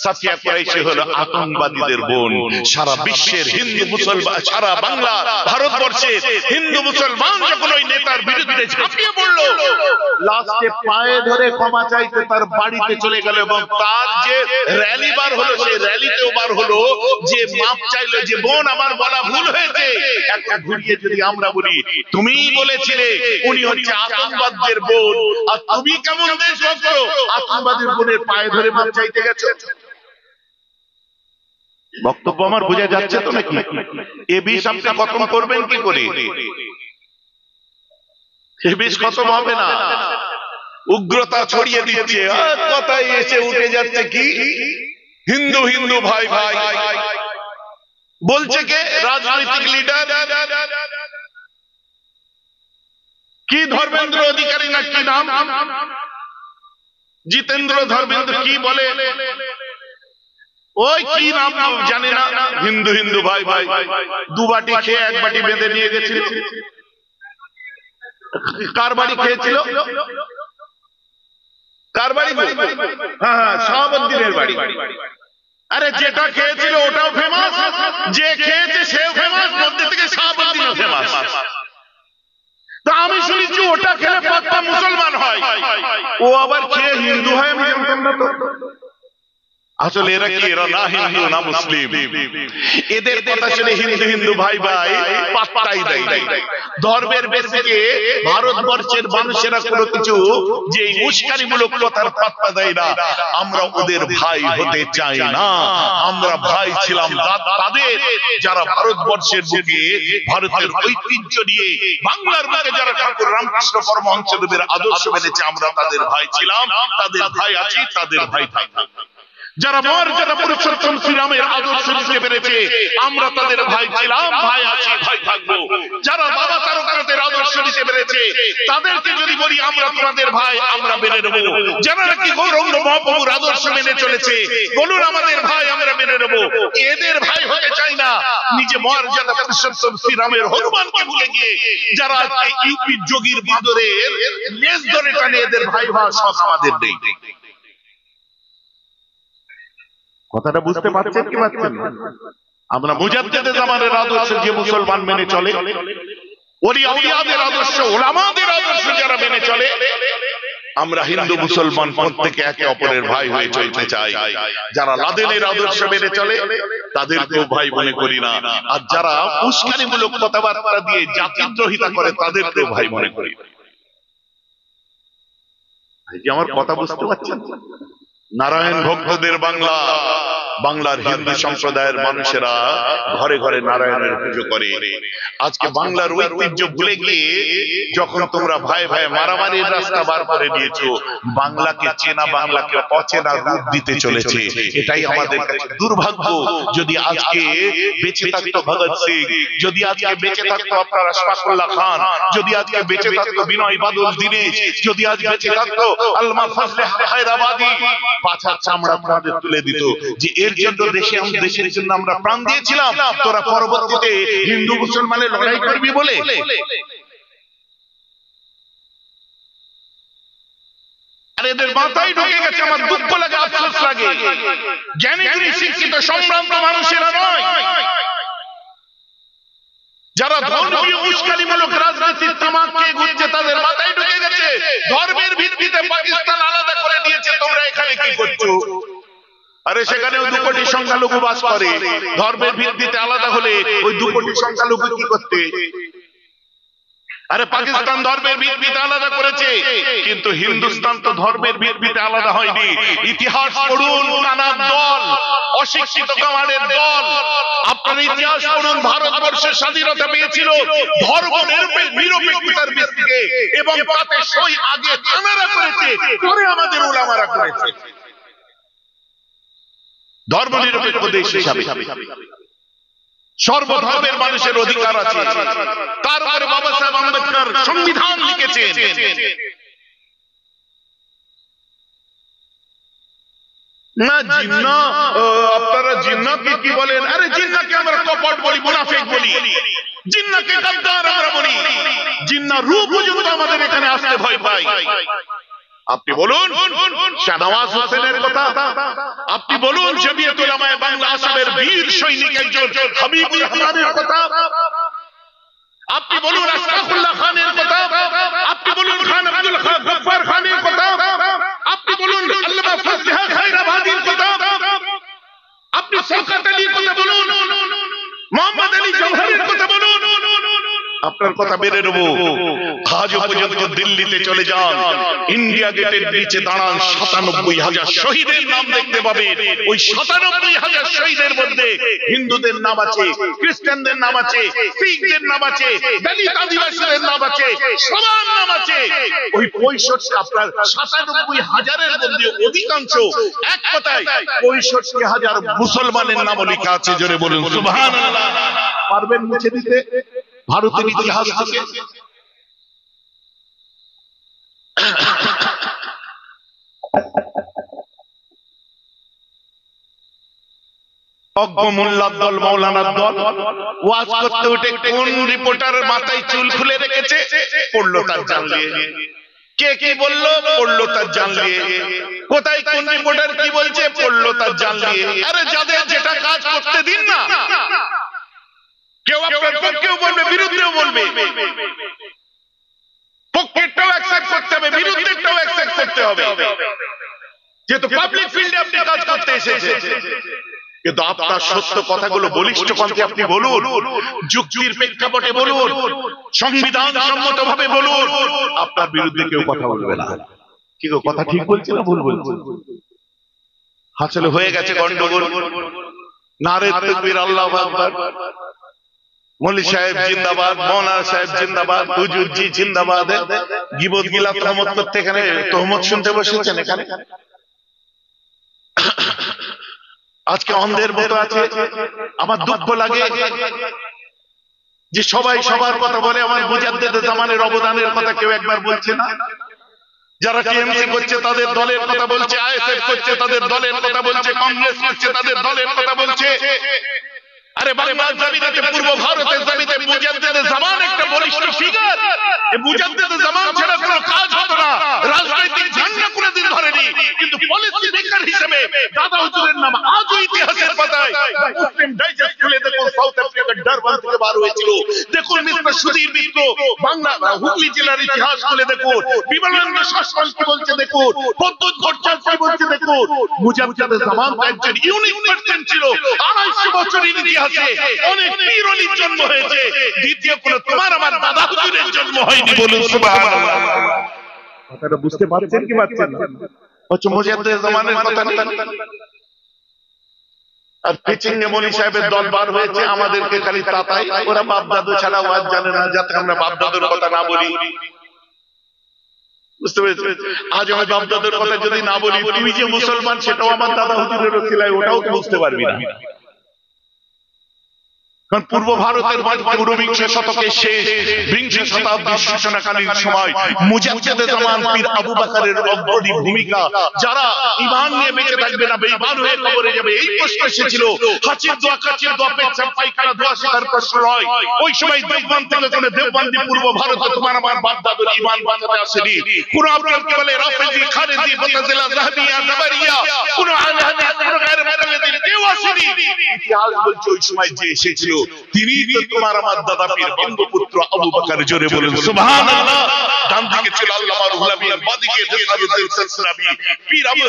Safia Qureshi হলো আতঙ্কবাদীদের বোন। সারা বিশ্বের হিন্দু মুসলমান, সারা বাংলা ভারতবর্ষে হিন্দু মুসলমান যখন ওই নেতার বিরুদ্ধে ঝাঁপিয়ে পড়লো, লাস্টে পায়ে ধরে ক্ষমা চাইতে তার বাড়িতে চলে গেল। এবং তার যে র্যালি বার হলো, সেই র্যালিতেও বার হলো যে মাপ চাইলো, যে বোন আমার বলা ভুল হয়েছে। একটা ঘুরিয়ে যদি আমরা বলি, তুমিই বলেছিলে উনি হচ্ছে আতঙ্কবাদীদের বোন, আর তুমি কেমন দেশভক্ত আতঙ্কবাদীর বোনের পায়ে ধরে মাপ চাইতে গেছো। বক্তব্য আমার বোঝা যাচ্ছে তো নাকি? এ বিষ আপনি খতম করবেন কি করে? এ বেশ খতম হবে না, উগ্রতা ছড়িয়ে দিচ্ছে, কথায় এসে উঠে যাচ্ছে কি হিন্দু হিন্দু ভাই ভাই বলছে কে? রাজনৈতিক লিডার কি ধর্মেন্দ্র অধিকারী না কি নাম, জিতেন্দ্র ধর্মেন্দ্র কি বলে, ওই কি নাম জানি না, হিন্দু হিন্দু ভাই ভাই, দু বাটি খেয়ে এক বাটি বেঁধে নিয়ে গেছিল। কার বাড়ি খেয়েছিল? কার বাড়ি? হ্যাঁ, শাহাবুদ্দিনের বাড়ি। আরে যেটা খেয়েছিল ওটাও ফেমাস, যে খেয়েছে সেও ফেমাস, মধ্যে থেকে শাহাবুদ্দিনও ফেমাস। তা আমি শুনেছি ওটা খেলে পাক্কা মুসলমান হয়, ও আবার খেয়ে হিন্দু হয়, আমি জানতাম না তো। আসলে এরা কি, এরা না হিন্দু না মুসলিম, এদের কথা শুনে হিন্দু হিন্দু ভাই ভাই পাত্তাই দেয় নাই। ধর্মের বেসিকে ভারতবর্ষের মানুষেরা কোনো কিছু যে উস্কানিমূলক কথার পাত্তা দেয় না। আমরা ওদের ভাই হতে চাই না, আমরা ভাই ছিলাম তাদের যারা ভারতবর্ষের বুকে ভারতের ঐতিহ্য নিয়ে বাংলার বুকে যারা ঠাকুর রামকৃষ্ণ পরমহংসদেবের আদর্শ মেনেছে, আমরা তাদের ভাই ছিলাম, তাদের ভাই আছি, তাদের ভাই থাকবো। যারা মর্যাদা পুরুষোত্তম শ্রীরামের আদর্শ নিতে পেরেছে, আমরা তাদের ভাই ছিলাম, ভাই আছি, ভাই থাকবো। যারা বাবা তারকানাথের আদর্শ নিতে পেরেছে, তাদেরকে যদি বলি আমরা তোমাদের ভাই, আমরা মেনে নেব। যারা নাকি গৌরাঙ্গ মহাপ্রভুর আদর্শ মেনে চলেছে, বলুন আমাদের ভাই, আমরা মেনে নেব। এদের ভাই হতে চাই না, নিজে মর্যাদা পুরুষোত্তম শ্রীরামের হনুমানকে ভুলে গিয়ে যারা ইউপির যোগীর বাদরের লেজ ধরে টানে, এদের ভাই হওয়ার শখ আমাদের নেই। কথাটা বুঝতে পারছেন কি পারছেন না? আমরা মুজাদ্দেদে জামানের আদর্শ যে মুসলমান মেনে চলে, ওলি আউলিয়াদের আদর্শ, ওলামাদের আদর্শ যারা মেনে চলে, আমরা হিন্দু মুসলমান প্রত্যেকে একে অপরের ভাই হয়ে চলতে চাই। যারা লাদেনের আদর্শ মেনে চলে তাদেরকেও ভাই মনে করি না, আর যারা উস্কানিমূলক কথাবার্তা দিয়ে জাতিদ্রোহিতা করে তাদেরকেও ভাই মনে করি। আমার কথা বুঝতে পারছেন? নারায়ণ ভক্তদের বাংলা, বাংলার হিন্দু সম্প্রদায়ের মানুষেরা ঘরে ঘরে নারায়ণের পুজো করে। আজকে বাংলার ঐতিহ্য ভুলে গিয়ে যখন তোমরা ভাই ভাই মারামারির রাস্তা বার করে দিয়েছো, বাংলাকে চেনা বাংলাকে অচেনা রূপ দিতে চলেছে। এটাই আমাদের কাছে দুর্ভাগ্য। যদি আজকে বেঁচে থাকতো ভগৎ সিং, যদি আজকে বেঁচে থাকতো আপনারা শফাকুল্লাহ খান, যদি আজকে বেঁচে থাকতো বিনয় বাদল দীনেশ, যদি আজ বেঁচে থাকতো আলমা ফজলে হায়দ্রাবাদী, পাছার চামড়া তোমাদের তুলে দিত যে এর জন্য দেশের জন্য আমরা প্রাণ দিয়েছিলাম, তোরা পরবর্তীতে হিন্দু মুসলমানের লড়াই করবি বলে। আর এদের মাথায় ঢুকে গেছে, আমার দুঃখ লাগে, আফসোস লাগে, জ্ঞানী শিক্ষিত সম্ভ্রান্ত মানুষেরা নয়, যারা ধর্মীয় উস্কানিমূলক রাজনীতির তামাককে ঘুরছে, তাদের মাথায় ঢুকে গেছে ধর্মের ভিত্তিতে পাকিস্তান আলাদা করে নিয়েছে, তোমরা এখানে কি করছো? আরে সেখানেও 2 কোটি সংখ্যালঘু বাস করে, ধর্মের ভিত্তিতে আলাদা হলে ওই 2 কোটি সংখ্যালঘু কি করতে? আরে পাকিস্তান ধর্মের ভিত্তিতে আলাদা করেছে, কিন্তু হিন্দুস্তান তো ধর্মের ভিত্তিতে আলাদা হয়নি। ইতিহাস পড়ুন, কানার দল, অশিক্ষিত কামারের দল, আপনার ইতিহাস পড়ুন। ভারতবর্ষের স্বাধীনতা পেয়েছিল ধর্ম নিরপেক্ষতার ভিত্তিতে, এবং তাতে সই আগে কানারা করেছে, পরে আমাদের উলামারা করেছে। ধর্ম নিরপেক্ষ দেশ হিসাবে সর্বধর্মের মানুষের অধিকার আছে। তারপরে বাবা সাহেব আম্বেদকর সংবিধান লিখেছেন। না জিন্না, আপনারা জিন্নাকে কি বলেন? আরে জিন্নাকে আমরা কপট বলি, মুনাফিক বলি, জিন্নাকে গাদ্দার আমরা বলি। জিন্না রূপ পর্যন্ত আমাদের এখানে আসতে ভয় পাই। আপনি বলুন শাহনওয়াজ হোসেনের কথা, আপনি বলুন জমিয়ত উলামায়ে বাংলা আসামের বীর সৈনিক একজন হাবিবুর রহমানের কথা, আপনি বলুন আশরাফুল্লাহ খানের কথা, আপনি বলুন খান আব্দুল গফফার খানের কথা, আপনি বলুন আল্লামা ফজলে হায়দ্রাবাদীর কথা, আপনি শওকত আলীর কথা বলুন, মোহাম্মদ আলী জওহরের কথা বলুন, আপনার কথা বেড়ে নেব। আজও পর্যন্ত দিল্লিতে চলে যান, ইন্ডিয়া গেটের নিচে দাঁড়ান, ৯৭,০০০ শহীদের নাম দেখতে পাবেন। ওই ৯৭,০০০ শহীদের মধ্যে হিন্দুদের নাম আছে, খ্রিস্টানদের নাম আছে, শিখদের নাম আছে, দলিত আদিবাসীদের নাম আছে, সবার নাম আছে। ওই ৬৫ আপনার ৯৭,০০০-এর মধ্যে অধিকাংশ, এক কথায় ৬৫,০০০ মুসলমানের নাম লেখা আছে। জোরে বলুন সুবহানাল্লাহ। পারবেন মুছে দিতে ভারতের ইতিহাস থেকে? অজ্ঞ মোল্লার দল, মৌলানার দল ওয়াজ করতে উঠে কোন রিপোর্টারের মাথায় চুল খুলে রেখেছে, পড়লো তার জানলিয়ে। কে কি বললো, পড়লো তার জানলিয়ে। কোথায় কোন রিপোর্টার কি বলছে, পড়লো তার জানলিয়ে। আরে যাদের যেটা কাজ করতে দিন না। কেউ আপনার পক্ষেও বলবে, বিরুদ্ধেও বলবে। পক্ষেরটাও অ্যাকসেপ্ট করতে হবে, বিরুদ্ধেরটাও অ্যাকসেপ্ট করতে হবে, যেহেতু পাবলিক ফিল্ডে আপনি কাজ করতে এসেছেন। কিন্তু আপনার সত্য কথাগুলো বলিষ্ঠ কণ্ঠে আপনি বলুন, যুক্তির প্রেক্ষাপটে বলুন, সংবিধান সম্মত ভাবে বলুন। আপনার বিরুদ্ধে কেউ কথা বলবে না। কি গো, কথা ঠিক বলছি না ভুল বলছি? আসলে হয়ে গেছে গন্ডগোল। নারে তাকবীর, আল্লাহু আকবার। মৌলভী সাহেব জিন্দাবাদ, মৌলানা সাহেব জিন্দাবাদ, হুজুর জি জিন্দাবাদ। গীবত গিলা তহমত করতে এখানে তহমত শুনতে বসেছেন এখানে। আজকে অন্ধের মতো আছে। আমার দুঃখ লাগে যে সবাই সবার কথা বলে, আমার মুজাদ্দেদ জামানের অবদানের কথা কেউ একবার বলছে না। যারা টিএমসি করছে তাদের দলের কথা বলছে, আইএসএফ করছে তাদের দলের কথা বলছে, কংগ্রেস করছে তাদের দলের কথা বলছে। আরে বাংলার জমিনে, পূর্ব ভারতের জমিনে মুজাদ্দেদ জামান একটা বলিষ্ঠ ফিগার। এই মুজাদ্দেদ জামান ছাড়া কোনো কাজ হতো না। রাজনৈতিক ঝান্ডা কোনোদিন ধরেনি, কিন্তু পলিসি মেকার হিসেবে দাদা হুজুরের নাম আজও ইতিহাসের পাতায়। মুসলিম ডাইজেস্ট খুলে দেখুন, সাউথ আফ্রিকার ডারবান থেকে বার হয়েছিল। দেখুন মিস্টার সুধীর মিত্র বাংলা হুগলি জেলার ইতিহাস খুলে দেখুন, বিমলেন্দ্র শাসন কি বলছে দেখুন, পদ্মত ভট্টাচার্য কি বলছে দেখুন। মুজাদ্দেদ জামান একজন ইউনিক পার্সন ছিল। ২৫০ বছরের ইতিহাসে অনেক পীর ওলির জন্ম হয়েছে, দ্বিতীয় কোন তোমার আমার দাদা হুজুরের জন্ম হয়নি। বলুন সুবহানাল্লাহ। কথাটা বুঝতে পারছেন কি পারছেন না? হচ্ছে মুজাদ্দেদ জামানের কথা নেই। আর পিচিং এ মৌলভী সাহেবের দল বার হয়েছে, আমাদেরকে খালি তাতাই। ওরা বাপ দাদু ছাড়া ওয়াজ জানে না, যাতে আমরা বাপ দাদুর কথা না বলি। বুঝতে পেরেছি? আজ আমি বাপ দাদুর কথা যদি না বলি, তুই যে মুসলমান সেটাও আমার দাদা হুজুরের ওসিলায়, ওটাও তো বুঝতে পারবি না। কারণ পূর্ব ভারতের ঊনবিংশ শতকের শেষ, বিংশ শতাব্দীর সূচনাকালীন সময় মুজাদ্দেদ জামান পীর আবু বকরের অগ্রণী ভূমিকা। যারা ঈমান নিয়ে বেঁচে থাকবে না, বেঈমান হয়ে কবরে যাবে, এই প্রশ্ন এসেছিল। হাঁচির দোয়া, কাচির দোয়া, পেচ্ছাপ পায়খানা দোয়া শেখার প্রশ্ন নয়। ওই সময় দেওবন্দ থেকে কোন দেওবন্দি পূর্ব ভারতে তোমার আমার বাপ দাদুর ঈমান বাঁচাতে আসেনি। কোন আপনার কি বলে রাফেজি, খারেজি, মুতাজিলা, যাহমিয়া, জাবারিয়া, কোন আহলে হাদিস, কোন গায়রে মুকাল্লিদিন কেউ আসেনি। ইতিহাস বলছে ওই সময় যে এসেছিল তিনি তো তোমার আমার দাদা পীর বঙ্গপুত্র আবু বকর। জোরে বলুন সুবহানাল্লাহ। ডান দিকে ছিল আল্লামা রুহুল আমিন, বাঁ দিকে রিসালুদ্দিন সালসাবি, পীর আবু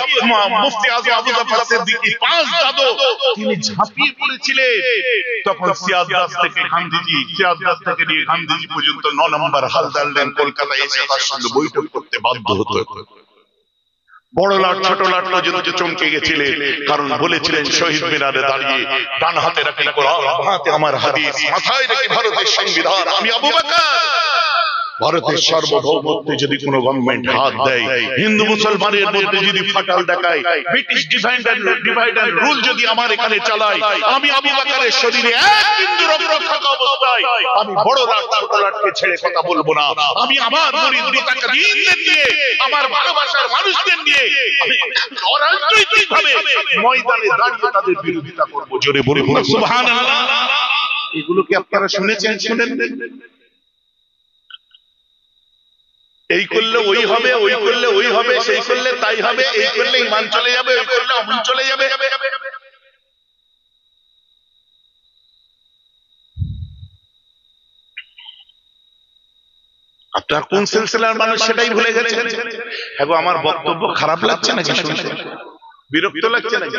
মুফতি আযম আবু জাফর সিদ্দিকী, পাঁচ দাদু। তিনি ঝাঁপিয়ে পড়েছিলেন। তখন সিয়াদাত থেকে গান্ধীজি, সিয়াদাত থেকে নিয়ে গান্ধীজি পর্যন্ত ৯ নম্বর হালদার লেন কলকাতায় এসে তার সঙ্গে বৈঠক করতে বাধ্য হতো। বড় লাট ছোট লাট পর্যন্ত চমকে গেছিলেন, কারণ বলেছিলেন শহীদ মিনারে দাঁড়িয়ে ডান হাতে রাখি কোরআন, বাঁ হাতে আমার হাদিস, মাথায় রেখে ভারতের সংবিধান। আমি আবু বকর। ভারতের সার্বভৌমত্বে যদি কোন গভর্নমেন্ট হাত দেয়, হিন্দু মুসলমানের মধ্যে যদি ফাটাল দেখায়, ব্রিটিশ ডিভাইড এন্ড রুল যদি আমার এখানে চালায়, আমি আবু বকরের শরীরে এক বিন্দু রক্ত থাকা অবস্থায় আমি বড় লাট ছোট লাটকে ছেড়ে কথা বলবো না। আমি আমার মুরিদ মুতাকাদ্দিমদের নিয়ে, আমার ভালোবাসার মানুষদের নিয়ে আমি অরাজনৈতিকভাবে ময়দানে দাঁড়িয়ে তাদের বিরোধিতা করব। জোরে বলুন সুবহানাল্লাহ। এগুলো কি আপনারা শুনেছেন? শুনেন? এই করলে ওই হবে, ওই করলে ওই হবে, সেই করলে তাই হবে, এই করলে ঈমান চলে যাবে, ওই করলে আমল চলে যাবে। আপনার কোন সিলসিলার মানুষ সেটাই ভুলে গেছেন। এখন আমার বক্তব্য খারাপ লাগছে নাকি শুনতে? বিরক্ত লাগছে নাকি?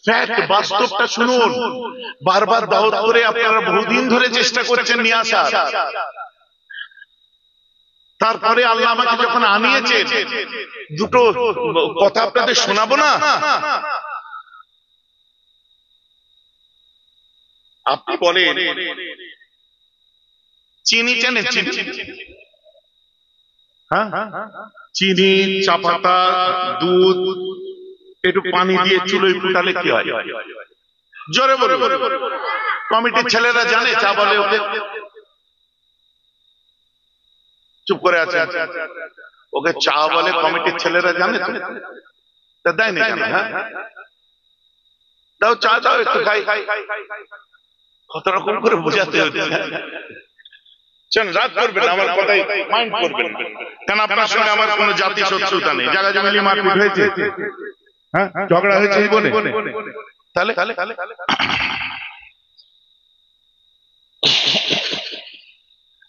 ফ্যাক্ট, বাস্তবটা শুনুন। বারবার দাওয়াত করে আপনারা বহুদিন ধরে চেষ্টা করছেন নিয়ে আসার। তারপরে আল্লাহ আমাকে যখন আনিয়েছে, দুটো কথা আপনাদের শোনাবো না? আপনি বলেন, চিনি চেনেন? চিনি, হ্যাঁ, চিনি, চা পাতা, দুধ, একটু পানি দিয়ে চুলোয় ফুটালে কি হয়? জোরে বলে। কমিটির ছেলেরা জানে চা বলে ওকে? চুপ করে আছে। ওকে চা বলে কমিটির ছেলেরা জানে তো? দেয় না কেন? হ্যাঁ, দাও চা, দাও একটু খাই। কত রকম করে বোঝাতে হচ্ছে। রাগ করবেন, আমার কথাই মাইন্ড করবেন, কেন আপনার সঙ্গে আমার কোন জাতি শত্রুতা নেই। জায়গা জমি মারপিট হয়েছে, হ্যাঁ, ঝগড়া হয়েছে জীবনে, তাহলে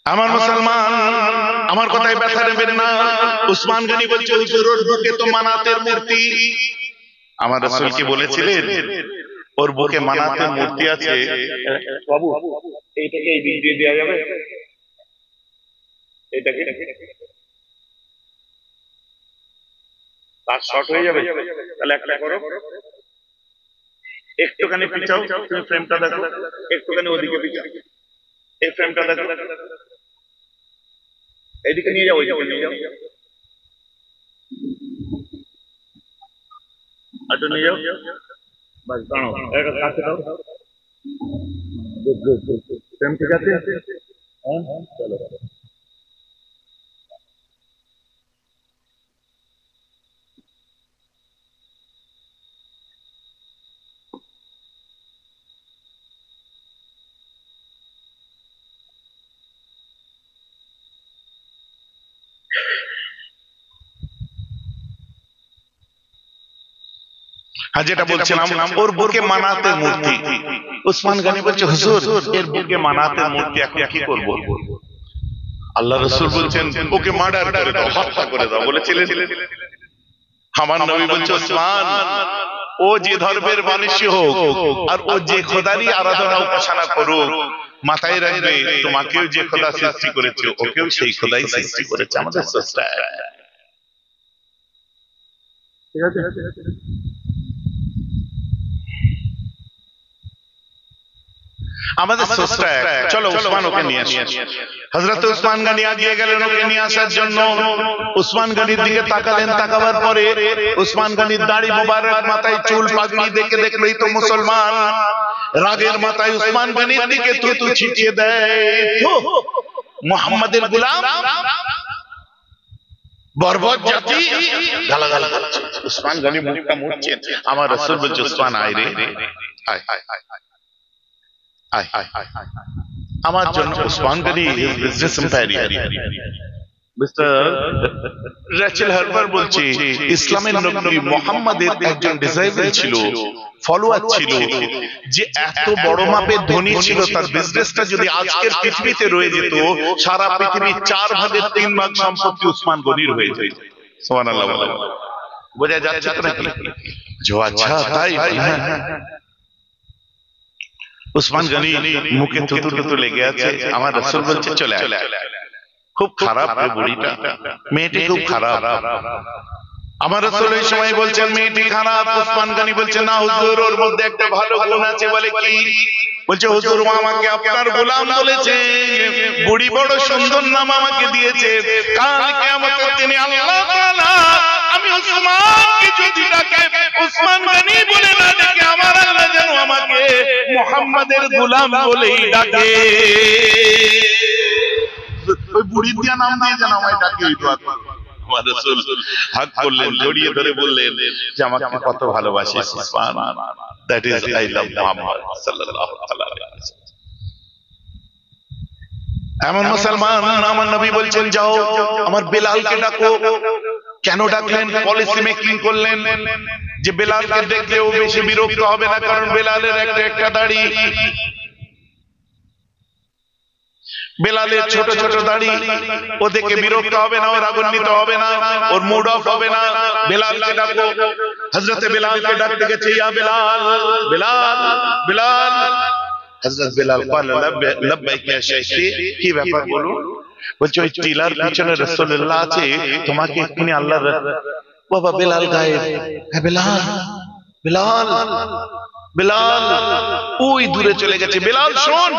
আমার মুসলমান, আমার কথায় ব্যথা নেবেন না। উসমান গনি বলছে, হুজুর ওর বুকে তো মানাতের মূর্তি। আমার রাসূল কি বলেছিলেন ওর বুকে মানাতের মূর্তি আছে? বাবু এইটাকে এই দিক দিয়ে দেওয়া যাবে? এটাকে তার শর্ট হয়ে যাবে, তাহলে একটা করো, একটুখানি পিছাও, তুমি ফ্রেমটা দেখো, একটুখানি ওদিকে পিছাও, এই ফ্রেমটা দেখো, এইদিকে নিয়ে যাও, ওইদিকে নিয়ে যাও, আচ্ছা নিয়ে যাও, বাস দাঁড়াও, এটা কাছে দাও, ফ্রেম ঠিক আছে? হ্যাঁ, চলো। যেটা বলছিলাম, ওর বুকে মানাতের মূর্তি। উসমান গনি বলছে, হুজুর এর বুকে মানাতের মূর্তি, এখন কি করব? আল্লাহ রাসূল বলছেন, ওকে মার্ডার করে দাও, হত্যা করে দাও বলেছিলেন। আমার নবী বলছে, উসমান ও যে ধর্মের মানুষই হোক আর ও যে খোদারই আরাধনা উপাসনা করুক, মাথায় রাখবে তোমাকেও যে খোদা সৃষ্টি করেছে ওকেও সেই খোদাই সৃষ্টি করেছে। আমাদের স্রষ্টা, ঠিক আছে? আমাদের স্রষ্টা। চলো উসমান ওকে নিয়ে আসি। হযরত উসমান গনি এগিয়ে গেলেন ওকে নিয়ে আসার জন্য। উসমান গনির দিকে তাকালেন, তাকাবার পরে উসমান গনির দাড়ি মোবারক, মাথায় চুল, পাগড়ি দেখে দেখলেই তো মুসলমান। রাগের মাথায় উসমান গনির দিকে থুতু ছিটিয়ে দেয়, মুহাম্মাদের গোলাম, বর্বর জাতি, গালাগাল করছে। উসমান গনি মুখটা মুছছেন। আমার রাসূল বলছে, উসমান আয় রে, আয় আয় আয় আমার জন্য। Usman Ghani business empire. Mister Rachel Harber বলছে, ইসলামের নবী মুহাম্মাদের একজন ডিসাইপল ছিল, ফলোয়ার ছিল, যে এত বড় মাপের ধনী ছিল, তার বিজনেসটা যদি আজকের পৃথিবীতে রয়ে যেত, সারা পৃথিবীর 4 ভাগের 3 ভাগ সম্পত্তি উসমান গনির হয়ে যেত। সুবহানাল্লাহ। বোঝা যাচ্ছে তো নাকি? जो अच्छा তাই উসমান গনি মুখে থুতু টুতু লেগে আছে। আমার রাসূল বলছে, চলে আয়। খুব খারাপ রে বুড়িটা, মেয়েটি খুব খারাপ। আমার রাসূল এই সময় বলছেন মেয়েটি খারাপ। উসমান গনি বলছে, না হুজুর ওর মধ্যে একটা ভালো গুণ আছে। বলে কি? বলছে, হুজুর ও আমাকে আপনার গোলাম বলেছে, বুড়ি বড় সুন্দর নাম আমাকে দিয়েছে। কাল কিয়ামতের দিনে আল্লাহ তাআলা আমি উসমানকে যদি ডাকে, উসমান গনি বলে না ডেকে আমার আল্লাহ যেন আমাকে মুহাম্মাদের গোলাম বলেই ডাকে। ওই বুড়ির দিয়া নাম দিয়ে যেন আমায় ডাকে, ওই দোয়া করো। আমার রাসূল হাত করলেন, জড়িয়ে ধরে বললেন যে আমাকে কত ভালোবাসিস Usman, that is I love Muhammad সাল্লাল্লাহু আলাইহি ওয়াসাল্লাম। এমন মুসলমান, আমার নবী বলছেন, যাও আমার বেলালকে ডাকো। কেন ডাকলেন? পলিসি মেকিং করলেন যে বেলালকে দেখলে ও বেশি বিরক্ত হবে না, কারণ বেলালের একটা দাড়ি, বেলালের ছোট ছোট দাড়ি, ও দেখে বিরক্ত হবে না, ও রাগান্বিত হবে না, ওর মুড অফ হবে না। বেলালকে ডাকো। হযরতে বেলালকে ডাকতে গেছে, ইয়া বেলাল, বেলাল, বেলাল। হযরত বেলাল বলল, লব্বাইক ইয়া শাইখি, কি ব্যাপার বলুন? বলছে ওই টিলার পিছনে রাসূলুল্লাহ আছে, তোমাকে এক্ষুনি আল্লাহ। বাবা বেলাল গায়েব। হ্যাঁ বেলাল, বেলাল, বেলাল ওই দূরে চলে গেছে। বেলাল শোন।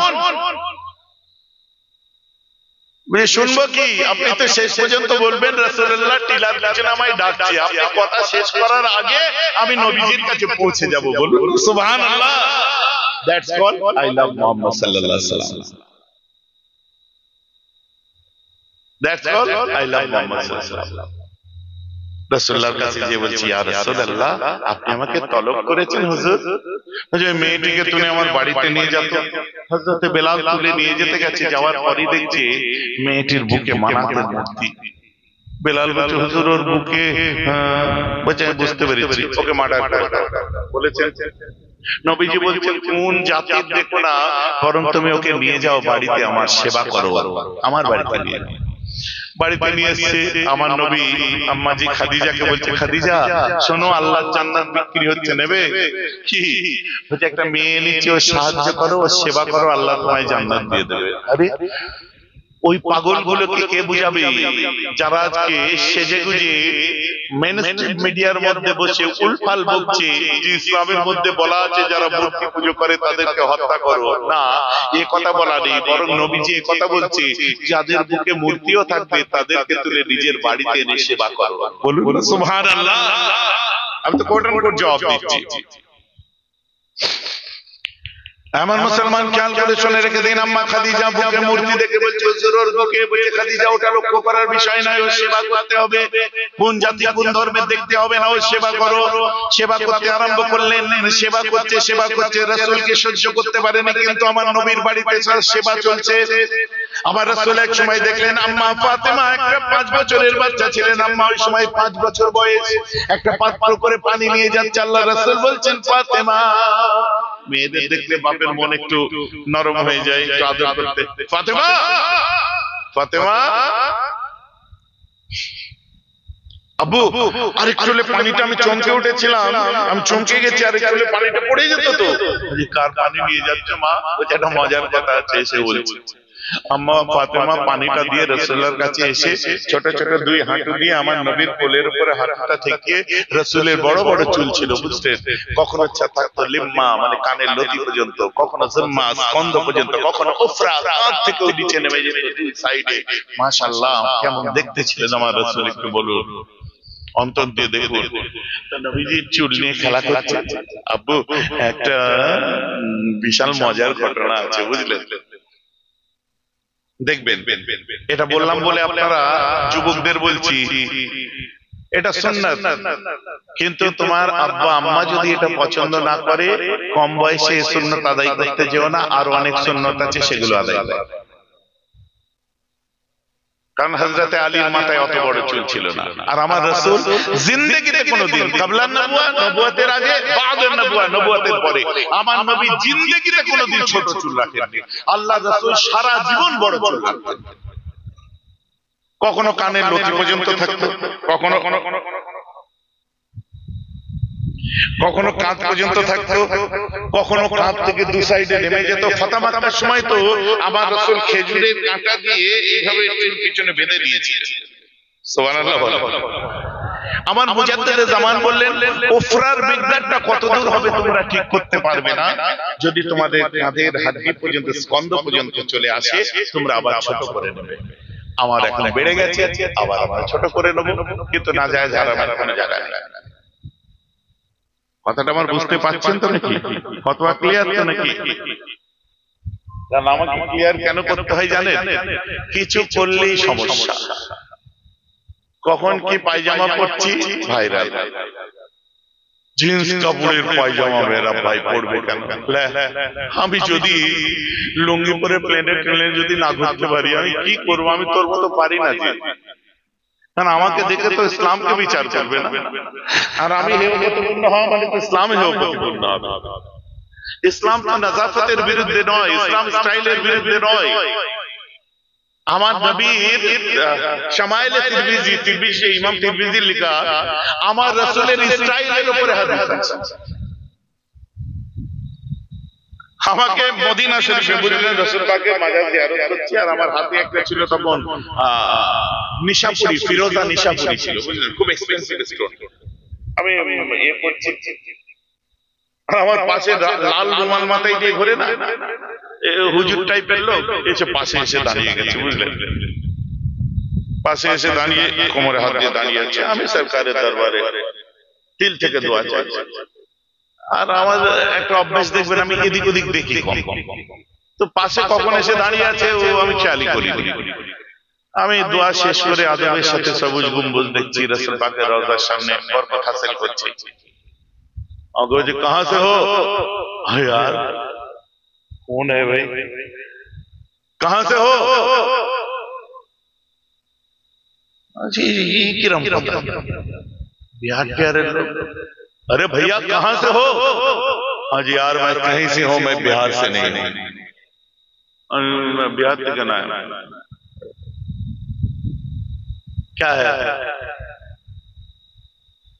শুনবো কি? আপনি তো শেষ পর্যন্ত বলবেন রাসূলুল্লাহ টিলার পিছনে আমায় ডাকছে। আপনি কথা শেষ করার আগে আমি নবীজির কাছে পৌঁছে যাব। বলুন সুবহানাল্লাহ। That's called I love Muhammad সাল্লাল্লাহু আলাইহি ওয়াসাল্লাম। That's called I love Muhammad সাল্লাল্লাহু আলাইহি ওয়াসাল্লাম। রাসূলুল্লাহর কাছে যে বলছি, ইয়া রাসূলুল্লাহ আপনি আমাকে তলব করেছেন হুজুর, যে মেয়েটিকে তুমি আমার বাড়িতে নিয়ে যাও। হযরত বেলাল তুলে নিয়ে যেতে গেছে, যাওয়ার পরই দেখছে মেয়েটির বুকে মানাতের মূর্তি। বেলাল বলছে হুজুর ওর বুকে, বলছে বুঝতে পেরেছি, ওকে মার্ডার করে দাও বলেছেন। নবীজি বলছেন কোন জাতির দেখো না, বরং তুমি ওকে নিয়ে যাও বাড়িতে, আমার সেবা করো, আমার বাড়িতে নিয়ে যাও। বাড়িতে নিয়ে এসছে আমার নবী। আম্মাজি খাদিজাকে বলছে, খাদিজা শোনো, আল্লাহর জান্নাত বিক্রি হচ্ছে, নেবে কি? বলছে একটা মেয়ে নিচ্ছে, ও সাহায্য করো, ও সেবা করো, আল্লাহ তোমায় জান্নাত দিয়ে দেবে। আরে ওই পাগলগুলোকে কে বুঝাবে যারা আজকে সেজে গুজে মেইনস্ট্রিম মিডিয়ার মধ্যে বসে উলফাল বকছে যে ইসলামের মধ্যে বলা আছে যারা মূর্তি পুজো করে তাদেরকে হত্যা করো। না, এ কথা বলা নেই, বরং নবীজি এ কথা বলছে যাদের বুকে মূর্তিও থাকবে তাদেরকে তুলে নিজের বাড়িতে এনে সেবা করো। বলুন সুবহানাল্লাহ। আমি তো কোট অ্যান্ড কোট জবাব দিচ্ছি। এমন মুসলমান খেয়াল করে শুনে রেখে দিন, আম্মা খাদিজা বুকে মূর্তি দেখে বলছে হুজুর ওর বুকে, বলছে খাদিজা ওটা লক্ষ্য করার বিষয় নয়, ও সেবা করতে হবে। কোন জাতি কোন ধর্মের দেখতে হবে না, ও সেবা করো। সেবা করতে আরম্ভ করলেন, সেবা করছে। রাসূলকে সহ্য করতে পারেনি, কিন্তু আমার নবীর বাড়িতে সেবা চলছে। আমার রাসূল এক সময় দেখলেন আম্মা ফাতেমা একটা 5 বছরের বাচ্চা ছিলেন। আম্মা ওই সময় 5 বছর বয়স, একটা পাত্র করে পানি নিয়ে যাচ্ছে। আল্লাহ রাসূল বলছেন ফাতেমা। মেয়েদের দেখলে বাপের মন একটু নরম হয়ে যায়, একটু আদর করতে। ফাতেমা, ফাতেমা, আব্বু আরেকটু হলে পানিটা, আমি চমকে উঠেছিলাম, আমি চমকে গেছি, আরেকটু হলে পানিটা পড়ে যেত তো। কার পানি নিয়ে যাচ্ছে মা? একটা মজার কথা আছে, এসে বলছে। আম্মা ফাতেমা পানিটা দিয়ে রাসূলের কাছে এসে ছোট ছোট 2 হাঁটু দিয়ে আমার নবীর কোলের উপরে হাতটা ঠেকিয়ে, রাসূলের বড় বড় চুল ছিল বুঝতেন, কখনো থাকতো লিম্মা মানে কানের লতি পর্যন্ত, কখনো জিম্মা স্কন্ধ পর্যন্ত, কখনো উফরা কাঁধ থেকে নিচে নেমে যেত দুই সাইডে। মাশাআল্লাহ কেমন দেখতে ছিলেন আমার রাসূল, একটু বলুন, অন্তর দিয়ে দেখুন। নবীজির চুল নিয়ে খেলা করছে। আব্বু একটা বিশাল মজার ঘটনা আছে বুঝলেন, দেখবেন। এটা বললাম বলে আপনারা যুবকদের বলছি, এটা সুন্নাত, কিন্তু তোমার আব্বা আম্মা যদি এটা পছন্দ না করে, কম বয়সে সুন্নাত আদায় করতে যেও না। আর অনেক সুন্নাত আছে সেগুলো আদায় করো। কারণ হযরতে আলীর মাথায় অত বড় চুল ছিল না। আর আমার রাসূল জিন্দেগিতে কোনোদিন কাবলান নবুয়া, নবুয়তের আগে, বাদের নবুয়া, নবুয়তের পরে, আমার নবী জিন্দেগিতে কোনোদিন ছোট চুল রাখেননি। আল্লাহ রাসূল সারা জীবন বড় চুল রাখতেন। কখনো কানের লতি পর্যন্ত থাকতো, কখনো কখনো কাঁধ পর্যন্ত থাকতো, কখনো কাঁধ থেকে 2 সাইডে নেমে যেত। ফাতেমা মাতার সময় তো আমার রাসূল খেজুরের কাঁটা দিয়ে এইভাবে চুল পিছনে বেঁধে দিয়েছিলেন। সুবহানাল্লাহ। আমার মুজাদ্দিদে জামান বললেন উফরার মিকদারটা কত দূর হবে তোমরা ঠিক করতে পারবে না, যদি তোমাদের কাঁধের হাড্ডি পর্যন্ত, স্কন্ধ পর্যন্ত চলে আসে, তোমরা আবার ছোট করে নেবে। আমার এখন বেড়ে গেছে, আবার আমরা ছোট করে নেব, কিন্তু না যায় হারামের কোনো জায়গা নেই। কথাটা আমার বুঝতে পারছেন তো নাকি? ফতোয়া ক্লিয়ার তো নাকি? আমাকে ক্লিয়ার কেন করতে হয় জানেন? কিছু করলেই সমস্যা। কখন কি পায়জামা পরছি ভাইরাল, জিন্স কাপড়ের পায়জামা মেয়েরা ভাই পড়বে কেন? আমি যদি লুঙ্গি পরে প্লেনে ট্রেনে যদি না ঘুরতে পারি, আমি কি করবো? আমি তোর মতো পারি না যে, কারণ আমাকে দেখে তো ইসলামকে বিচার করবে না। আর আমি হেয় প্রতিপূর্ণ হওয়া মানে তো ইসলামে হেয় প্রতিপূর্ণ হবে। ইসলাম তো নাজাফতের বিরুদ্ধে নয়, ইসলাম স্টাইলের বিরুদ্ধে নয়। আমার নবীর শামাইলে তিরমিজি, ইমাম তিরমিজি লেখা আমার রাসূলের স্টাইলের উপরে হাদিস আছে। আমাকে মদিনা শরীফে বুঝলেন রাসূল পাকের মাজার জিয়ারত করছি, আর আমার হাতে একটা ছিল তখন নিশাপুরি, ফিরোজা নিশাপুরি ছিল, বুঝলেন, খুব এক্সপেন্সিভ স্টোন। আমি করছি, আর আমার পাশে লাল রুমাল মাথায় দিয়ে ঘোরে না হুজুর টাইপের লোক, এসে পাশে এসে দাঁড়িয়ে গেছে, বুঝলেন, পাশে এসে দাঁড়িয়ে কোমরে হাত দিয়ে দাঁড়িয়ে আছে। আমি সরকারের দরবারে দিল থেকে দোয়া চাইছি। আর আমার একটা অভ্যাস দেখবেন, আমি এদিক ওদিক দেখি কম কম, তো পাশে কখন এসে দাঁড়িয়ে আছে ও আমি খেয়ালই করি। আমি দোয়া শেষ করে আদবের সাথে সবুজ গম্বুজ দেখছি, রাসূল পাকের রওজার সামনে বরকত হাসিল করছি। আগে যে कहां से हो? अरे यार कौन है भाई, कहां से हो? जी किरम बिहार के लोग। अरे भैया कहां से हो? हाँ जी यार मैं कहीं से हूं, मैं बिहार से नहीं हूं। मैं बिहार से कहना है क्या है?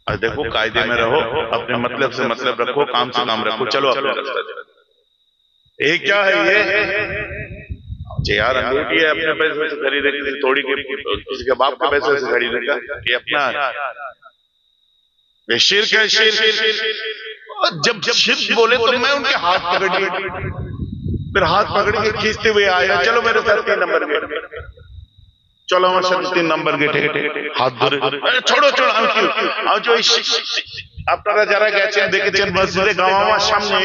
और देखो कायदे में रहो, अपने मतलब से मतलब रखो, काम से काम रखो, चलो अपने रास्ते चलो। ये क्या है ये? यार अंगूठी है, अपने पैसे से खरीदे, थोड़ी किसी के बाप के पैसे से खरीदे का, ये अपना ये शिर्क है, शिर्क। जब शिर्क बोले तो मैं उनके हाथ पकड़ लिए, फिर हाथ पकड़ के खींचते हुए आया, चलो मेरे साथ 3 नंबर गेट, चलो हमारे साथ 3 नंबर गेट, हाथ ধরে ছোড়ো ছোড়ো। আমি কি আপনারা যারা গেছেন দেখেছেন মসজিদে গাওয়ামার সামনে